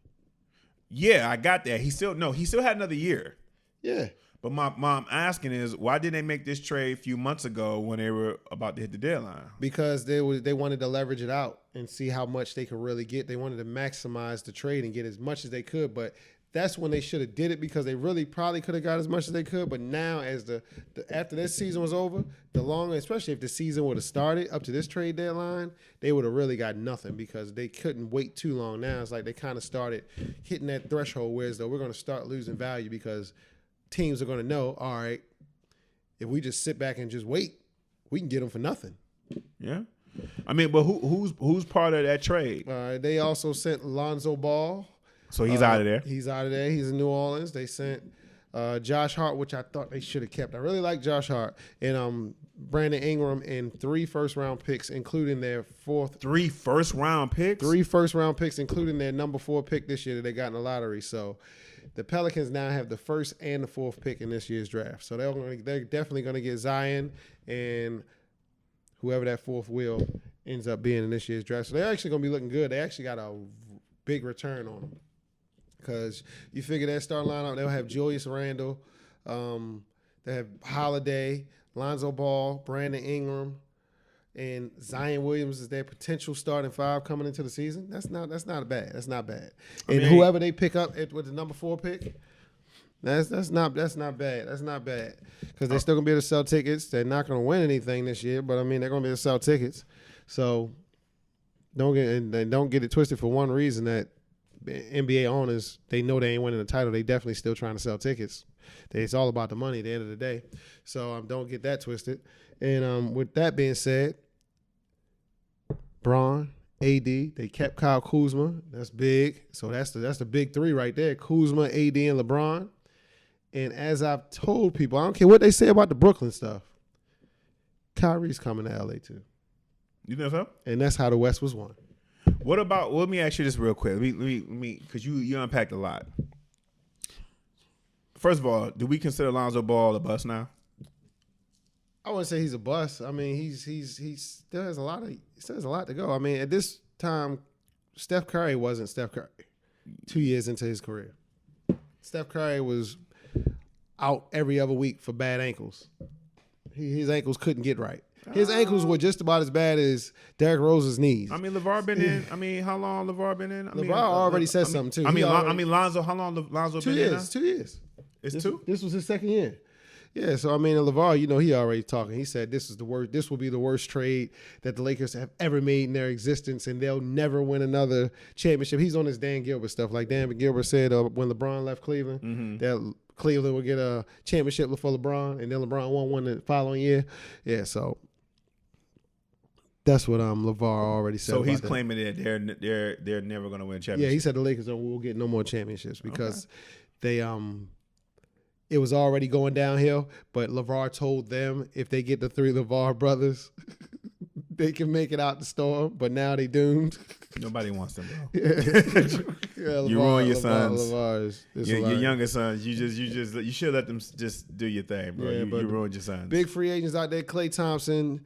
Yeah, I got that. He still had another year. Yeah. But my mom asking is, why didn't they make this trade a few months ago when they were about to hit the deadline? Because they wanted to leverage it out and see how much they could really get. They wanted to maximize the trade and get as much as they could, but that's when they should have did it because they really probably could have got as much as they could. But now, as after this season was over, especially if the season would have started up to this trade deadline, they would have really got nothing because they couldn't wait too long. Now it's like they kind of started hitting that threshold where as though we're going to start losing value because teams are going to know, all right, if we just sit back and just wait, we can get them for nothing. Yeah. I mean, but who's part of that trade? They also sent Lonzo Ball. So he's out of there. He's out of there. He's in New Orleans. They sent Josh Hart, which I thought they should have kept. I really like Josh Hart. And Brandon Ingram and 3 first-round picks, including their 3 first-round picks? 3 first-round picks, including their number 4 pick this year that they got in the lottery. So the Pelicans now have the 1st and the 4th pick in this year's draft. So they're definitely going to get Zion and whoever that 4th wheel ends up being in this year's draft. So they're actually going to be looking good. They actually got a big return on them. Because you figure that starting lineup, they'll have Julius Randle, they have Holiday, Lonzo Ball, Brandon Ingram, and Zion Williams is their potential starting 5 coming into the season. That's not bad. That's not bad. And whoever they pick up with the number 4 pick, that's not bad. That's not bad. Because they're still gonna be able to sell tickets. They're not gonna win anything this year, but I mean they're gonna be able to sell tickets. So don't get it twisted for one reason that NBA owners, they know they ain't winning the title. They definitely still trying to sell tickets. It's all about the money at the end of the day. So don't get that twisted. And with that being said, Bron, AD, they kept Kyle Kuzma. That's big. So that's the big 3 right there. Kuzma, AD, and LeBron. And as I've told people, I don't care what they say about the Brooklyn stuff, Kyrie's coming to LA too. You know so? And that's how the West was won. What about? Let me ask you this real quick. Let me, because you unpacked a lot. First of all, do we consider Lonzo Ball a bust now? I wouldn't say he's a bust. I mean, he still has a lot to go. I mean, at this time, Steph Curry wasn't Steph Curry 2 years into his career. Steph Curry was out every other week for bad ankles. His ankles couldn't get right. His ankles were just about as bad as Derrick Rose's knees. I mean, LeVar been in. I mean, how long LeVar been in? LeVar already said something too. I mean, Lonzo. How long Lonzo been in? 2 years. It's 2. This was his 2nd year. Yeah, so I mean, LeVar, he already talking. He said this is the worst. This will be the worst trade that the Lakers have ever made in their existence, and they'll never win another championship. He's on his Dan Gilbert stuff. Like Dan Gilbert said when LeBron left Cleveland, that Cleveland would get a championship for LeBron, and then LeBron won one the following year. Yeah, so that's what LeVar already said. So he's claiming that they're never going to win a championship. Yeah, he said the Lakers will get no more championships because they it was already going downhill. But LeVar told them if they get the 3 LeVar brothers, they can make it out the storm. But now they doomed. Nobody wants them, bro. Yeah, you ruin your sons. LeVar is your younger sons. You should let them just do your thing, bro. Yeah, you ruined your sons. Big free agents out there: Klay Thompson,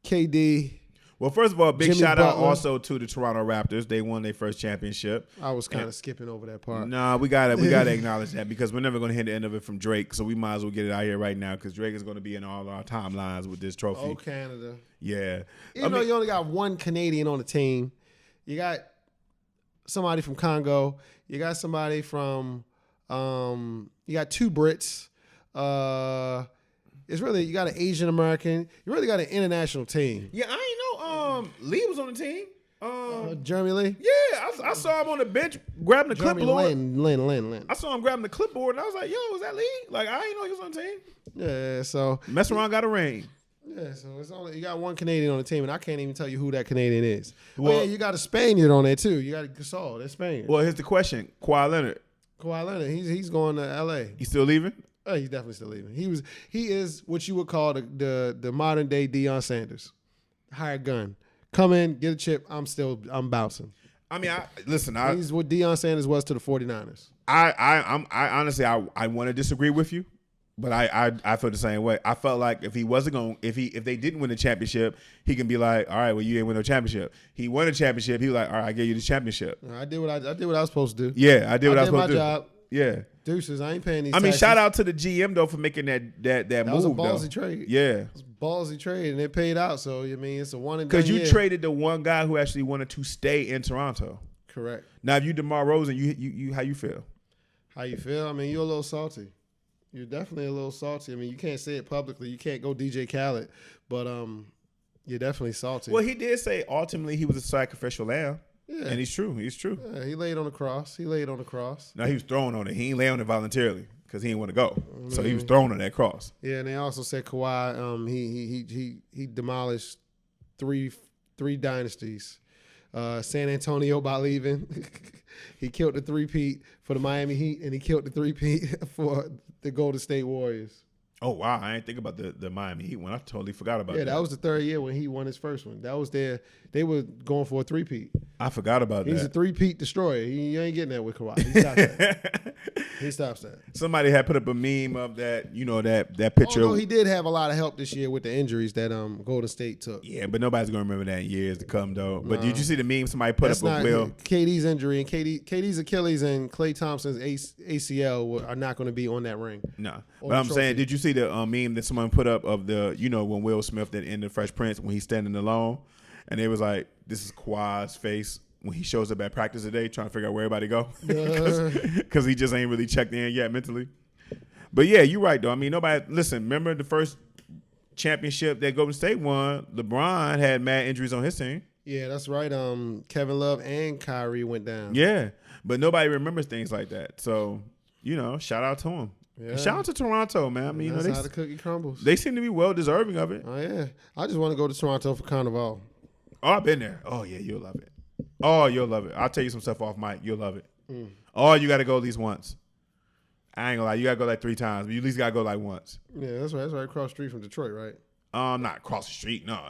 KD. Well, first of all, big Jimmy shout Butler. out also to the Toronto Raptors. They won their first championship. I was kind of skipping over that part. Nah, we gotta acknowledge that because we're never gonna hear the end of it from Drake. So we might as well get it out here right now because Drake is gonna be in all our timelines with this trophy. Oh, Canada. Yeah. Even though you only got 1 Canadian on the team, you got somebody from Congo. You got somebody from. You got 2 Brits. It's really, you got an Asian American. You really got an international team. Yeah, I ain't know Lee was on the team. Jeremy Lee? Yeah, I saw him on the bench grabbing the Jeremy clipboard. Lin. I saw him grabbing the clipboard, and I was like, "Yo, is that Lee?" Like, I didn't know he was on the team. Yeah, so Mess around, got a ring. yeah, so it's only you got one Canadian on the team, and I can't even tell you who that Canadian is. Well- Oh yeah, you got a Spaniard on there too. You got Gasol, that's Spaniard. Well, here's the question: Kawhi Leonard, Kawhi Leonard, he's going to L.A. he still leaving? Oh, he's definitely still leaving. He is what you would call the modern day Deion Sanders. Hired gun, come in, get a chip. I'm bouncing. I mean, listen. He's what Deion Sanders was to the 49ers. I honestly, I want to disagree with you, but I feel the same way. I felt like if he wasn't going, if they didn't win the championship, he can be like, all right, well, you ain't win no championship. He won a championship. He was like, all right, I gave you the championship. I did what I was supposed to do. Yeah, I did what I was supposed my to do. job. Yeah. Deuces, I ain't paying these. I mean, taxes. shout out to the GM though for making that move. Was a ballsy though. trade. Yeah. It was a ballsy trade, and it paid out. So I mean, it's a one and done. Because you year. traded the one guy who actually wanted to stay in Toronto. Correct. Now, if you DeMar Rosen, you how you feel? How you feel? I mean, you're a little salty. You're definitely a little salty. I mean, you can't say it publicly. You can't go DJ Khaled, but you're definitely salty. Well, he did say ultimately he was a sacrificial lamb. Yeah. And he's true. He's true. Yeah, he laid on the cross. Now, he was thrown on it. He ain't lay on it voluntarily because he didn't want to go. So he was thrown on that cross. Yeah, and they also said Kawhi, he demolished three dynasties. San Antonio by leaving. He killed the three-peat for the Miami Heat, and he killed the three-peat for the Golden State Warriors. Oh, wow. I didn't think about the Miami Heat one. I totally forgot about that. Yeah, that was the third year when he won his first one. That was they were going for a three-peat. I forgot about that. He's a three-peat destroyer. You ain't getting that with Kawhi. He stops that. He stops that. Somebody had put up a meme of that, that picture. Although he did have a lot of help this year with the injuries that Golden State took. Yeah, but nobody's going to remember that in years to come, though. But did you see the meme somebody put That's up of Will? KD's injury and KD's Achilles and Klay Thompson's ACL are not going to be on that ring. No. Or But the I'm saying, trophy. did you see the meme that someone put up of the, when Will Smith did in the Fresh Prince when he's standing alone? And it was like, this is Kawhi's face when he shows up at practice today trying to figure out where everybody go. Because he just ain't really checked in yet mentally. But yeah, you're right, though. I mean, listen, remember the first championship that Golden State won, LeBron had mad injuries on his team. Yeah, that's right. Kevin Love and Kyrie went down. Yeah, but nobody remembers things like that. So, shout out to him. Yeah. And shout out to Toronto, man. I mean, That's how the cookie crumbles. they seem to be well deserving of it. Oh, yeah. I just want to go to Toronto for Carnival. Oh, I've been there. Oh, yeah, you'll love it. Oh, you'll love it. I'll tell you some stuff off mic. You'll love it. Oh, you got to go at least once. I ain't gonna lie. You got to go like 3 times, but you at least got to go like once. Yeah, that's right. That's right across the street from Detroit, right? Not across the street. No,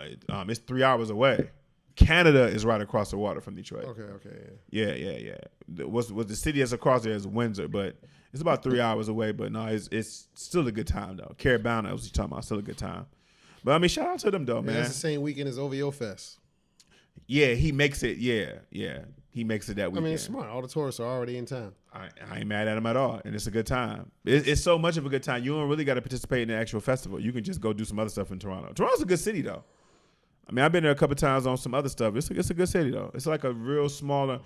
it's 3 hours away. Canada is right across the water from Detroit. Okay, Yeah. What's the city that's across there is Windsor, but it's about 3 hours away. But no, it's still a good time though. Carabana, what you talking about? Still a good time. But I mean, shout out to them though, Yeah, man. that's the same weekend as OVO Fest. Yeah, he makes it. Yeah, he makes it that I weekend. mean, it's smart. All the tourists are already in town. I ain't mad at him at all, and it's a good time. It's so much of a good time. You don't really got to participate in the actual festival. You can just go do some other stuff in Toronto. Toronto's a good city though. I mean, I've been there a couple times on some other stuff. It's a good city though. It's like a real smaller.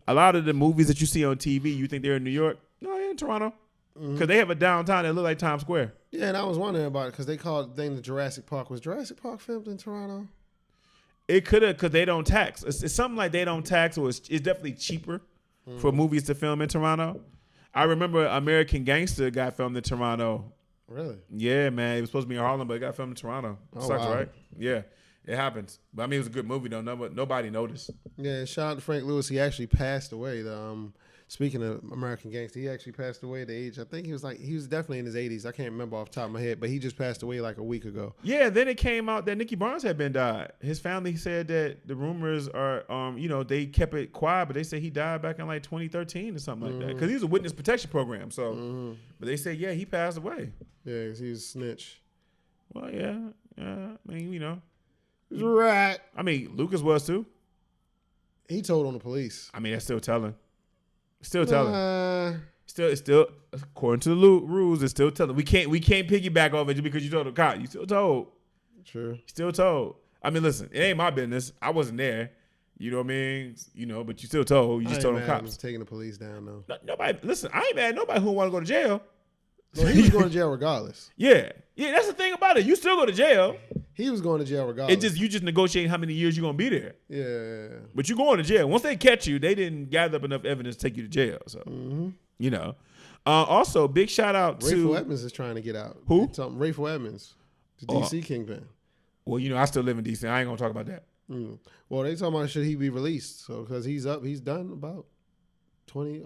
A lot of the movies that you see on TV, you think they're in New York. No, they're in Toronto. Because they have a downtown that look like Times Square. Yeah, and I was wondering about it because they called the thing the Jurassic Park. Was Jurassic Park filmed in Toronto? It could have, because they don't tax. It's something like they don't tax, or it's definitely cheaper for movies to film in Toronto. I remember American Gangster got filmed in Toronto. Really? Yeah, man. It was supposed to be in Harlem, but it got filmed in Toronto. Oh, Sucks, wow. right? Yeah, it happens. But I mean, it was a good movie, though. Nobody noticed. Yeah, and shout out to Frank Lewis. He actually passed away. Speaking of American Gangster, he actually passed away at the age, I think he was definitely in his 80s. I can't remember off the top of my head, but he just passed away like a week ago. Yeah, then it came out that Nicky Barnes had been died. His family said that the rumors are, they kept it quiet, but they said he died back in like 2013 or something like that. Because he was a witness protection program. So, but they said, yeah, he passed away. Yeah, 'cause he was a snitch. Well, yeah. I mean, Right. I mean, Lucas was too. He told on the police. I mean, that's still telling. Still telling. Still, according to the rules, it's still telling. We can't piggyback off it just because you told the cop. You still told. True. Still told. I mean, listen, it ain't my business. I wasn't there. You know what I mean? But you still told. You just told them cops. Taking the police down though. Nobody. Listen, I ain't mad at nobody who want to go to jail. No, he was going to jail regardless. Yeah. That's the thing about it. You still go to jail. He was going to jail regardless. You just negotiating how many years you're gonna be there. Yeah. But you're going to jail. Once they catch you, they didn't gather up enough evidence to take you to jail. So you know. Also, big shout out to Rayful Edmonds is trying to get out. Who? Rayful Edmonds, the DC kingpin. Well, you know, I still live in DC. I ain't gonna talk about that. Well, they talking about should he be released? So because he's done about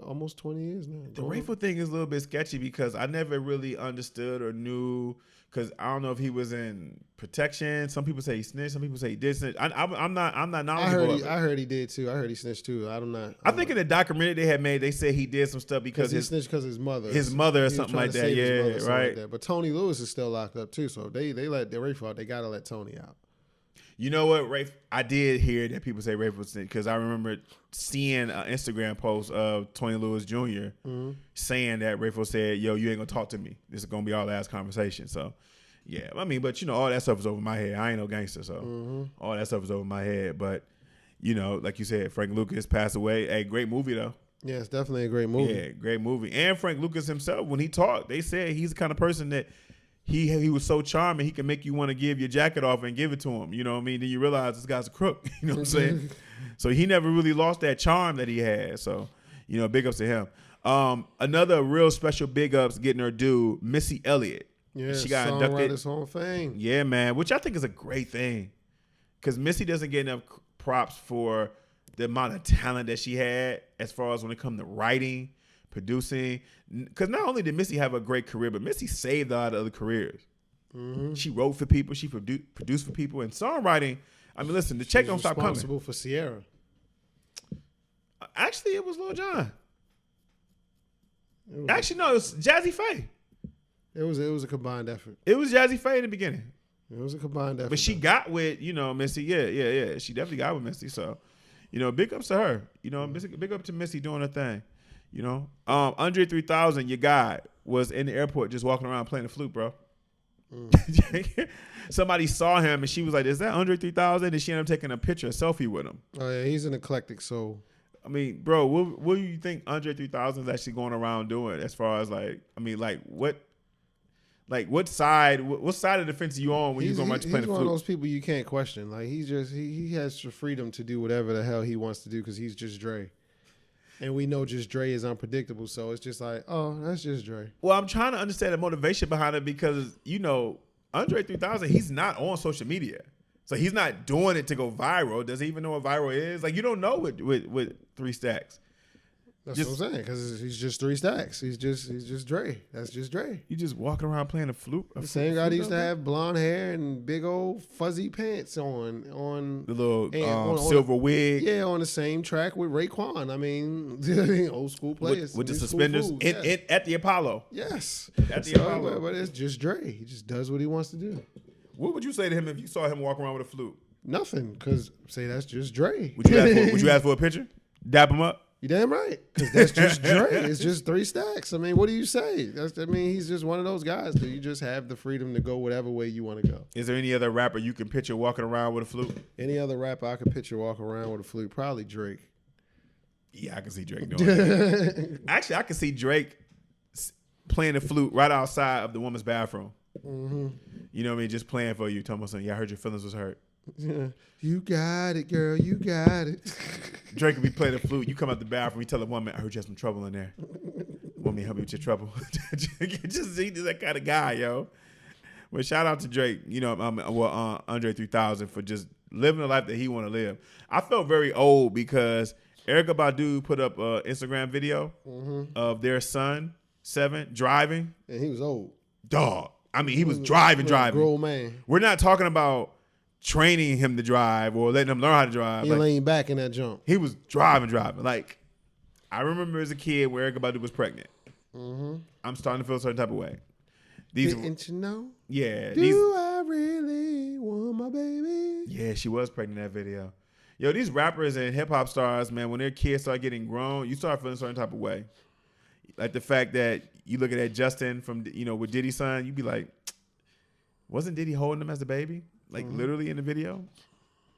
almost 20 years now. The Rayful thing is a little bit sketchy because I never really understood or knew, because I don't know if he was in protection. Some people say he snitched. Some people say he did snitch. I'm not knowledgeable. I heard he did too. I heard he snitched too. I think in the documentary they had made, they said he did some stuff because he snitched because his mother or something like that. Yeah, right. Like but Tony Lewis is still locked up too. So they let the Rayful out. They gotta let Tony out. You know what, Rafe? I did hear that people say Rafe was because I remember seeing an Instagram post of Tony Lewis Jr. Saying that Rafe said, "Yo, you ain't gonna talk to me. This is gonna be our last conversation." So, yeah, I mean, but you know, all that stuff is over my head. I ain't no gangster, so all that stuff is over my head. But you know, like you said, Frank Lucas passed away. Hey, great movie though. Yeah, it's definitely a great movie. Yeah, great movie. And Frank Lucas himself, when he talked, they said he's the kind of person that. He was so charming, he can make you want to give your jacket off and give it to him. You know what I mean? Then you realize this guy's a crook. You know what I'm saying? So he never really lost that charm that he had. So, you know, big ups to him. Another real special big ups getting her due, Missy Elliott. Yeah, she got inducted. Songwriters Hall of Fame. Yeah, man, which I think is a great thing. Because Missy doesn't get enough props for the amount of talent that she had as far as when it comes to writing, producing, because not only did Missy have a great career, but Missy saved a lot of other careers. She wrote for people, she produced for people, and songwriting. I mean, listen, the check don't stop coming. Responsible for Sierra. Actually, it was Lil Jon. Actually, no, it was Jazzy Faye. It was a combined effort. It was Jazzy Faye in the beginning. It was a combined effort. But she got with, you know, Missy. Yeah. She definitely got with Missy. So, you know, big ups to her. You know, big up to Missy doing her thing. You know, Andre 3000, your guy, was in the airport just walking around playing the flute, bro. Somebody saw him and she was like, "Is that Andre 3000?" And she ended up taking a selfie with him. Oh yeah, he's an eclectic soul. I mean, bro, what do you think Andre 3000 is actually going around doing? As far as what side of the fence are you on when you're going around playing the flute? He's one of those people you can't question. Like he has the freedom to do whatever the hell he wants to do because he's just Dre. And we know just Dre is unpredictable, so it's just like, oh, that's just Dre. Well, I'm trying to understand the motivation behind it because, you know, Andre 3000, he's not on social media. So he's not doing it to go viral. Does he even know what viral is? Like, you don't know with 3 Stacks. That's what I'm saying, because he's just 3 Stacks. He's just Dre. That's just Dre. You just walking around playing a flute. The same guy that used to have blonde hair and big old fuzzy pants on the little silver wig. Yeah, on the same track with Raekwon. I mean, old school players with the suspenders at the Apollo. Yes, at the Apollo. But it's just Dre. He just does what he wants to do. What would you say to him if you saw him walk around with a flute? Nothing, because say that's just Dre. Would you ask for a picture? Dap him up? You damn right, because that's just Dre. It's just 3 Stacks. I mean, what do you say? He's just one of those guys that you just have the freedom to go whatever way you want to go. Is there any other rapper you can picture walking around with a flute? Any other rapper I could picture walking around with a flute? Probably Drake. Yeah, I can see Drake doing that. Actually, I can see Drake playing the flute right outside of the woman's bathroom. Mm-hmm. You know what I mean? Just playing for you, telling something. Yeah, I heard your feelings was hurt. Yeah. You got it, girl. You got it. Drake could be playing the flute. You come out the bathroom. You tell a woman, "I heard you have some trouble in there. Want me to help you with your trouble?" Just he's that kind of guy, yo. But shout out to Drake. You know, Andre 3000 for just living the life that he want to live. I felt very old because Erykah Badu put up an Instagram video of their son 7 driving, and he was old. Dog. I mean, he was driving. Grown man. We're not talking about training him to drive or letting him learn how to drive. He leaned back in that jump. He was driving. Like, I remember as a kid where Erykah Badu was pregnant. I'm starting to feel a certain type of way. Didn't you know? Yeah. Do I really want my baby? Yeah, she was pregnant in that video. Yo, these rappers and hip hop stars, man, when their kids start getting grown, you start feeling a certain type of way. Like the fact that you look at that Justin from, you know, with Diddy's son, you be like, wasn't Diddy holding him as a baby? Like literally in the video?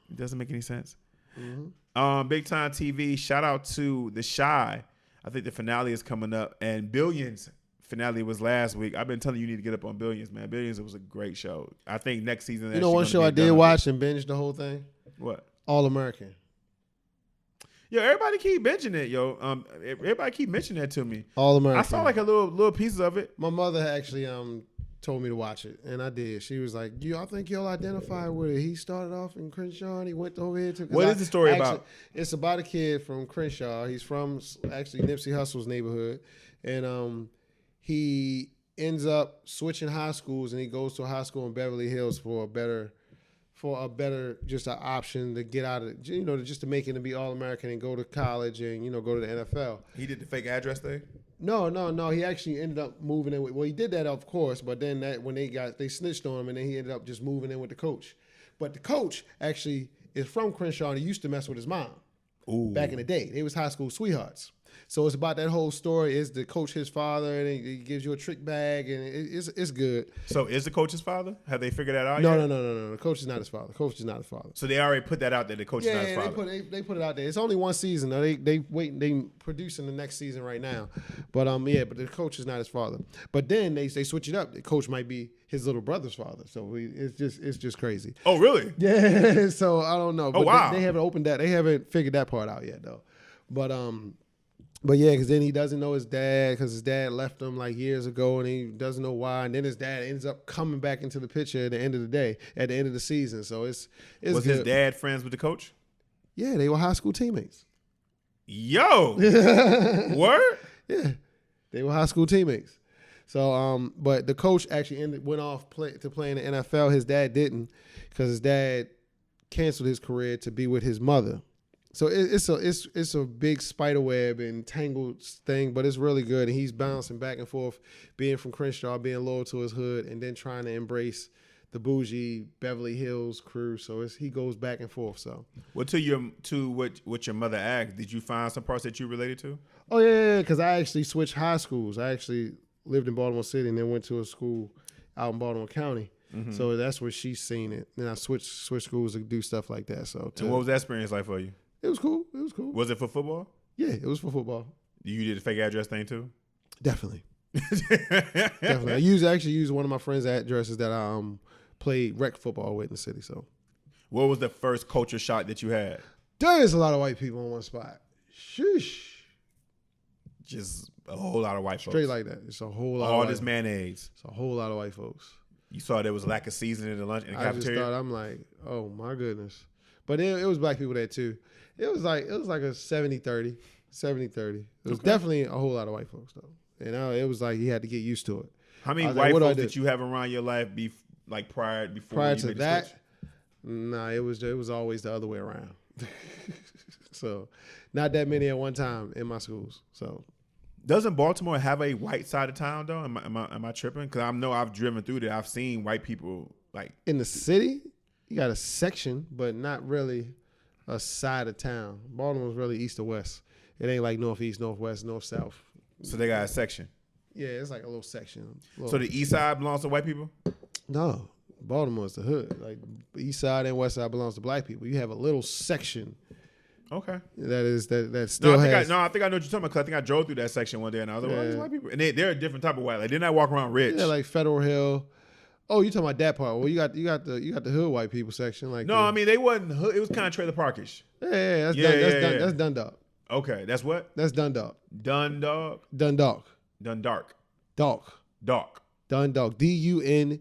It doesn't make any sense. Big Time TV, shout out to The Shy. I think the finale is coming up. And Billions finale was last week. I've been telling you need to get up on Billions, man. Billions, it was a great show. I think next season. You know one show I did watch and binge the whole thing? What? All American. Yo, everybody keep mentioning it, yo. Everybody keep mentioning that to me. All American. I saw like a little pieces of it. My mother actually told me to watch it, and I did. She was like, I think you'll identify with it. He started off in Crenshaw, and he went over here to... What is the story about? It's about a kid from Crenshaw. He's from, actually, Nipsey Hussle's neighborhood, and he ends up switching high schools, and he goes to a high school in Beverly Hills for a better just an option to get out of, just to make it and be All-American and go to college and, go to the NFL. He did the fake address thing? No. He actually ended up moving in with, he did that, of course, but then when they snitched on him, and then he ended up just moving in with the coach. But the coach actually is from Crenshaw, and he used to mess with his mom. Ooh. Back in the day. They was high school sweethearts. So it's about that whole story. Is the coach his father, and he gives you a trick bag, and it's good. So is the coach his father? Have they figured that out yet? No. The coach is not his father. The coach is not his father. So they already put that out there. The coach is not his father. They put it out there. It's only one season. They producing the next season right now. But but the coach is not his father. But then they switch it up. The coach might be his little brother's father. So it's just crazy. Oh really? Yeah. So I don't know. But wow. They haven't opened that. They haven't figured that part out yet though. But yeah, because then he doesn't know his dad, because his dad left him like years ago, and he doesn't know why. And then his dad ends up coming back into the picture at the end of the day, at the end of the season. So it's was good. His dad friends with the coach? Yeah, they were high school teammates. Yo, word? Yeah, they were high school teammates. So, but the coach actually went off to play in the NFL. His dad didn't, because his dad canceled his career to be with his mother. So it's a big spider web and tangled thing, but it's really good. And he's bouncing back and forth, being from Crenshaw, being loyal to his hood, and then trying to embrace the bougie Beverly Hills crew. So he goes back and forth. So, well, what your mother asked, did you find some parts that you related to? Oh yeah, because I actually switched high schools. I actually lived in Baltimore City and then went to a school out in Baltimore County. Mm-hmm. So that's where she's seen it. Then I switched schools to do stuff like that. So, and what was that experience like for you? It was cool. Was it for football? Yeah, it was for football. You did a fake address thing too? Definitely. Definitely. I actually used one of my friends' addresses that I played rec football with in the city. So, what was the first culture shock that you had? There's a lot of white people in one spot. Sheesh. Just a whole lot of white folks. Straight like that. It's a whole lot. All of this mayonnaise. It's a whole lot of white folks. You saw there was lack of seasoning in the lunch in the cafeteria. I just thought, I'm like, oh my goodness. But it was black people there too. It was like a 70-30. 70-30. It was definitely a whole lot of white folks though. And it was like you had to get used to it. How many white folks did you have around your life prior to that? Nah, it was always the other way around. So not that many at one time in my schools. So doesn't Baltimore have a white side of town though? Am I tripping? Because I know I've driven through there. I've seen white people like in the city. You got a section, but not really a side of town. Baltimore's really east or west. It ain't like northeast, northwest, north, south. So they got a section. Yeah, it's like a little section. So the east side belongs to white people? No, Baltimore's the hood. Like east side and west side belongs to black people. You have a little section. Okay. That still has. I think I know what you're talking about. Cause I think I drove through that section one day and I was like, "Well, white people," and they're a different type of white. Like they're not walking around rich. Yeah, like Federal Hill. Oh, you talking about that part? Well, you got the hood white people section. Like I mean they wasn't hood. It was kind of trailer parkish. Yeah, that's Dundalk. Okay, that's what? That's Dundalk. Dundalk. Dundalk. Dundalk. Dark. Dark. Dundalk. DUNDALK.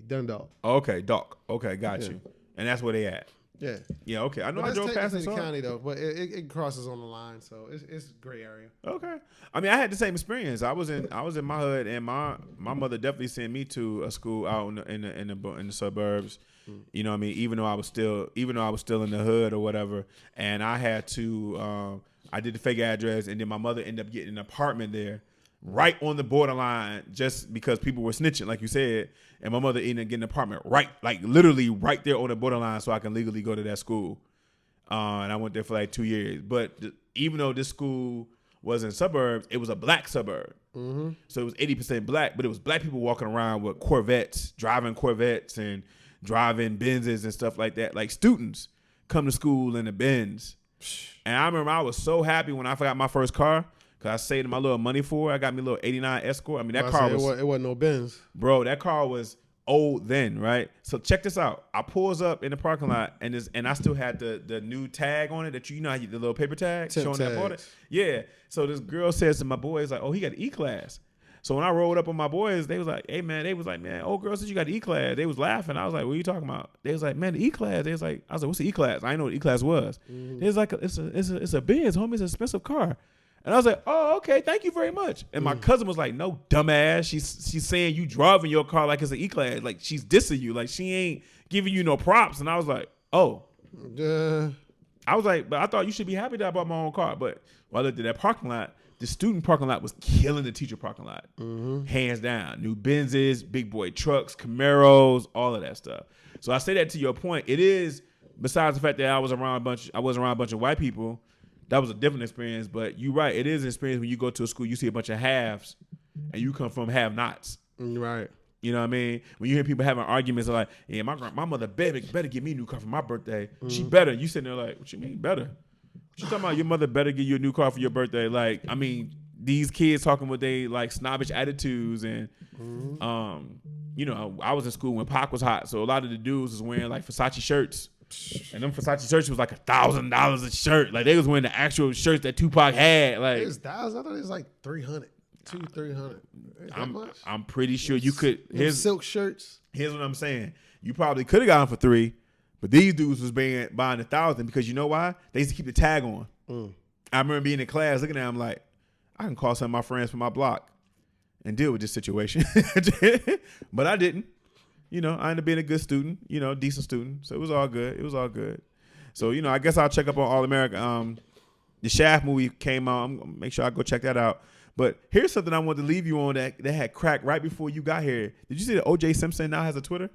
Dundalk. Okay, Dark. Okay, got you. And that's where they at. Yeah. Yeah. Okay. I know I drove past the county though, but it crosses on the line, so it's a gray area. Okay. I mean, I had the same experience. I was in my hood, and my mother definitely sent me to a school out in the suburbs. You know what I mean? Even though I was still in the hood or whatever, and I had to I did the fake address, and then my mother ended up getting an apartment there, right on the borderline, just because people were snitching, like you said. And my mother ended up getting an apartment literally right there on the borderline, so I can legally go to that school. And I went there for like 2 years. But even though this school was in suburbs, it was a black suburb. Mm-hmm. So it was 80% black, but it was black people walking around with Corvettes, driving Corvettes and driving Benzes and stuff like that. Like students come to school in the Benz. And I remember I was so happy when I got my first car, Cause I saved my little money for it. I got me a little 89 Escort. I mean, that car was it wasn't no Benz. Bro, that car was old then, right? So check this out. I pulls up in the parking lot and I still had the new tag on it that you know how the little paper tag Tip showing that I bought it. tags. Yeah. So this girl says to my boys like, "Oh, he got an E-Class." So when I rolled up on my boys, they was like, "Hey man," they was like, "Man, old girl said you got an E-Class." They was laughing. I was like, "What are you talking about?" They was like, "Man, the E-Class." They was like, I was like, "What's the E-Class?" I didn't know what E-Class was. They was like, it's a Benz, homie. It's an expensive car. And I was like, "Oh, okay, thank you very much." And my cousin was like, "No, dumbass. She's saying you driving your car like it's an E-Class. Like she's dissing you. Like she ain't giving you no props." And I was like, "Oh." I was like, "But I thought you should be happy that I bought my own car." But when I looked at that parking lot, the student parking lot was killing the teacher parking lot. Hands down. New Benzes, big boy trucks, Camaros, all of that stuff. So I say that to your point. It is, besides the fact that I was around a bunch of white people, that was a different experience. But you're right. It is an experience when you go to a school, you see a bunch of halves, and you come from have-nots. Right. You know what I mean? When you hear people having arguments like, "Yeah, my mother better give me a new car for my birthday. She better." You sitting there like, "What you mean better? What you talking about? Your mother better give you a new car for your birthday?" Like, I mean, these kids talking with they like snobbish attitudes and, you know, I was in school when Pac was hot, so a lot of the dudes was wearing like Versace shirts, and them Versace shirts was like $1,000 a shirt. Like they was wearing the actual shirts that Tupac had. Like It was $1,000. I thought it was like 300, 300. I'm pretty sure you could. Here's silk shirts. Here's what I'm saying. You probably could have got them for $3, but these dudes was buying $1,000 because you know why? They used to keep the tag on. I remember being in class looking at them like, I can call some of my friends from my block and deal with this situation. But I didn't. You know, I ended up being a good student, you know, decent student. So it was all good. So, you know, I guess I'll check up on All America. The Shaft movie came out. I'm going to make sure I go check that out. But here's something I wanted to leave you on that had cracked right before you got here. Did you see that O.J. Simpson now has a Twitter?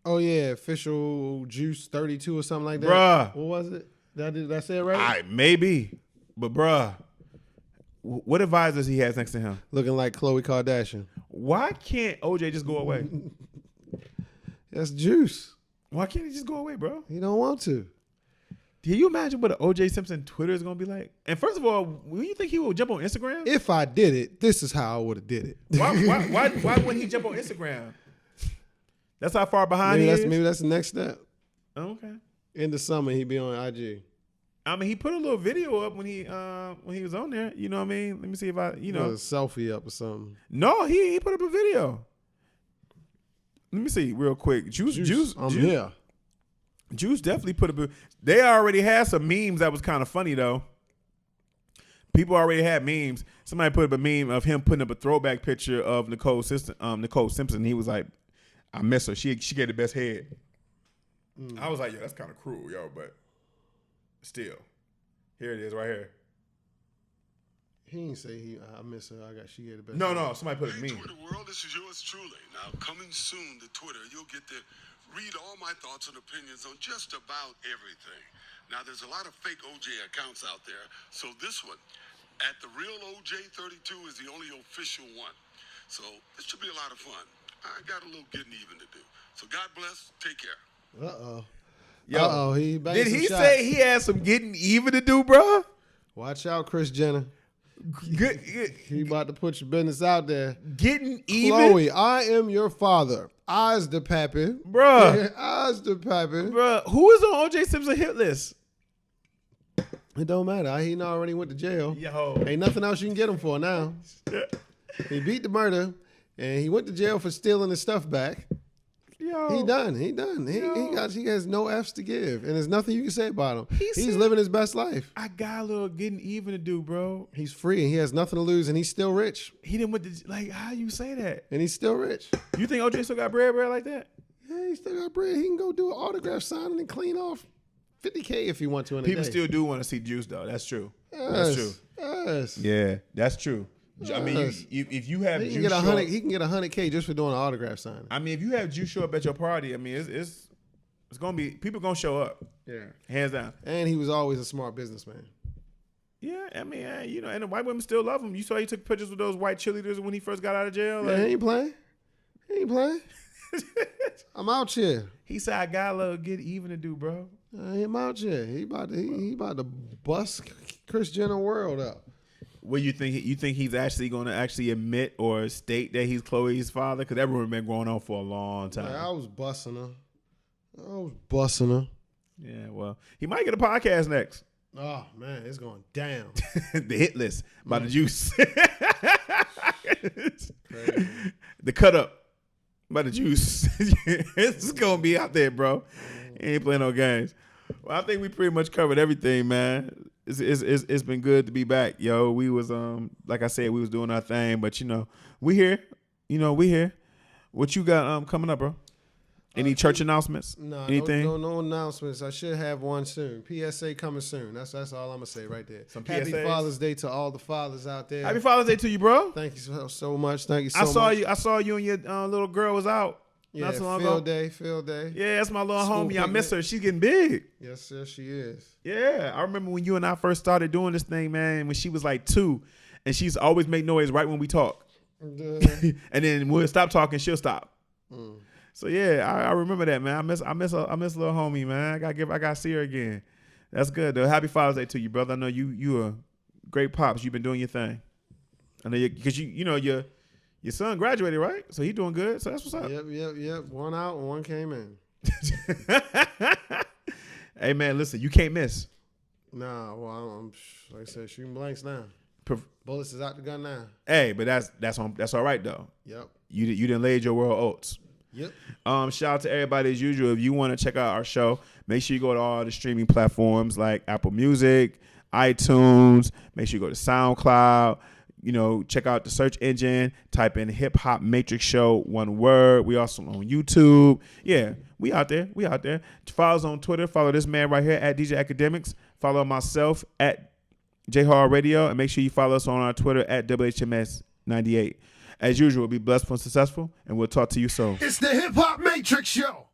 Oh, yeah. Official Juice 32 or something like that. Bruh. What was it? Did I say it right? Maybe. But, bruh, what advisors he has next to him? Looking like Khloe Kardashian. Why can't O.J. just go away? That's Juice. Why can't he just go away, bro? He don't want to. Can you imagine what an O.J. Simpson Twitter is going to be like? And first of all, when you think he will jump on Instagram? If I did it, this is how I would have did it. Why wouldn't he jump on Instagram? That's how far behind he is? Maybe that's the next step. Okay. In the summer, he'd be on IG. I mean, he put a little video up when he was on there. You know what I mean? Let me see if I, you know. A selfie up or something. No, he put up a video. Let me see real quick. Juice. I'm here. Juice definitely put up. They already had some memes that was kind of funny though. People already had memes. Somebody put up a meme of him putting up a throwback picture of Nicole Simpson. He was like, "I miss her. She gave the best head." I was like, "Yo, that's kind of cruel, yo." But still, here it is, right here. He didn't say I miss her. She gave the best. No, somebody put a meme. Twitter world, this is yours truly. Now, coming soon to Twitter, you'll get to read all my thoughts and opinions on just about everything. Now, there's a lot of fake OJ accounts out there, so this one, at the real OJ32, is the only official one. So this should be a lot of fun. I got a little getting even to do. So God bless. Take care. Did he say he had some getting even to do, bro? Watch out, Kris Jenner. Good. He about to put your business out there. Getting even. Khloe, I am your father. I's the pappy. Bruh. I's the pappy. Bruh, who is on O.J. Simpson hit list? It don't matter. He already went to jail. Yo. Ain't nothing else you can get him for now. He beat the murder, and he went to jail for stealing his stuff back. Yo. He done. He has no F's to give, and there's nothing you can say about him. He's living his best life. I got a little getting even to do, bro. He's free, and he has nothing to lose, and he's still rich. He didn't went to, like, how you say that? And he's still rich. You think O.J. still got bread like that? Yeah, he still got bread. He can go do an autograph signing and clean off $50K if he want to in a day. People still do want to see Juice, though. That's true. Yes, that's true. Yes. Yeah, that's true. Yes. I mean, if you have he Juice can get he can get $100K just for doing an autograph signing. I mean, if you have Juice show up at your party, I mean, it's gonna be people gonna show up. Yeah, hands down. And he was always a smart businessman. Yeah, I mean, you know, and the white women still love him. You saw he took pictures with those white cheerleaders when he first got out of jail. Yeah, he ain't playing. I'm out here. He said, "I got a little get even to do, bro." I'm out here. He about to bust Kris Jenner world up. What you think? You think he's actually going to actually admit or state that he's Chloe's father? Because that rumor been going on for a long time. Man, I was busting her. Yeah, well, he might get a podcast next. Oh man, it's going down. The hit list by the Juice. Crazy. The cut up by the Juice. It's gonna be out there, bro. He ain't playing no games. Well, I think we pretty much covered everything, man. It's been good to be back, yo. We was like I said, we was doing our thing, but we here. We here. What you got coming up, bro? Any church announcements? No, anything? No announcements. I should have one soon. PSA coming soon. That's all I'm gonna say right there. Happy PSAs? Father's Day to all the fathers out there. Happy Father's Day to you, bro. Thank you so much. Thank you so much. I saw you and your little girl was out. Yeah, not so long ago. Field day. Yeah, that's my little School homie. picnic. I miss her. She's getting big. Yes, she is. Yeah, I remember when you and I first started doing this thing, man, when she was like 2, and she's always make noise right when we talk. And then we'll stop talking, she'll stop. So yeah, I remember that, man. I miss little homie, man. I gotta see her again. That's good though. Happy Father's Day to you, brother. I know you are great pops. You've been doing your thing. I know because your son graduated, right? So he doing good. So that's what's up. Yep. One out and one came in. Hey man, listen, you can't miss. Nah, well, I'm like I said, shooting blanks now. Bullets is out the gun now. Hey, but that's all right though. Yep. You done laid your world oats. Yep. Shout out to everybody as usual. If you want to check out our show, make sure you go to all the streaming platforms like Apple Music, iTunes. Make sure you go to SoundCloud. Check out the search engine. Type in HipHopMatrixShow, one word. We also on YouTube. Yeah, we out there. Follow us on Twitter. Follow this man right here at DJ Akademiks. Follow myself at J.Hall Radio, and make sure you follow us on our Twitter at HHMS 98. As usual, be blessed and successful, and we'll talk to you soon. It's the Hip Hop Matrix Show.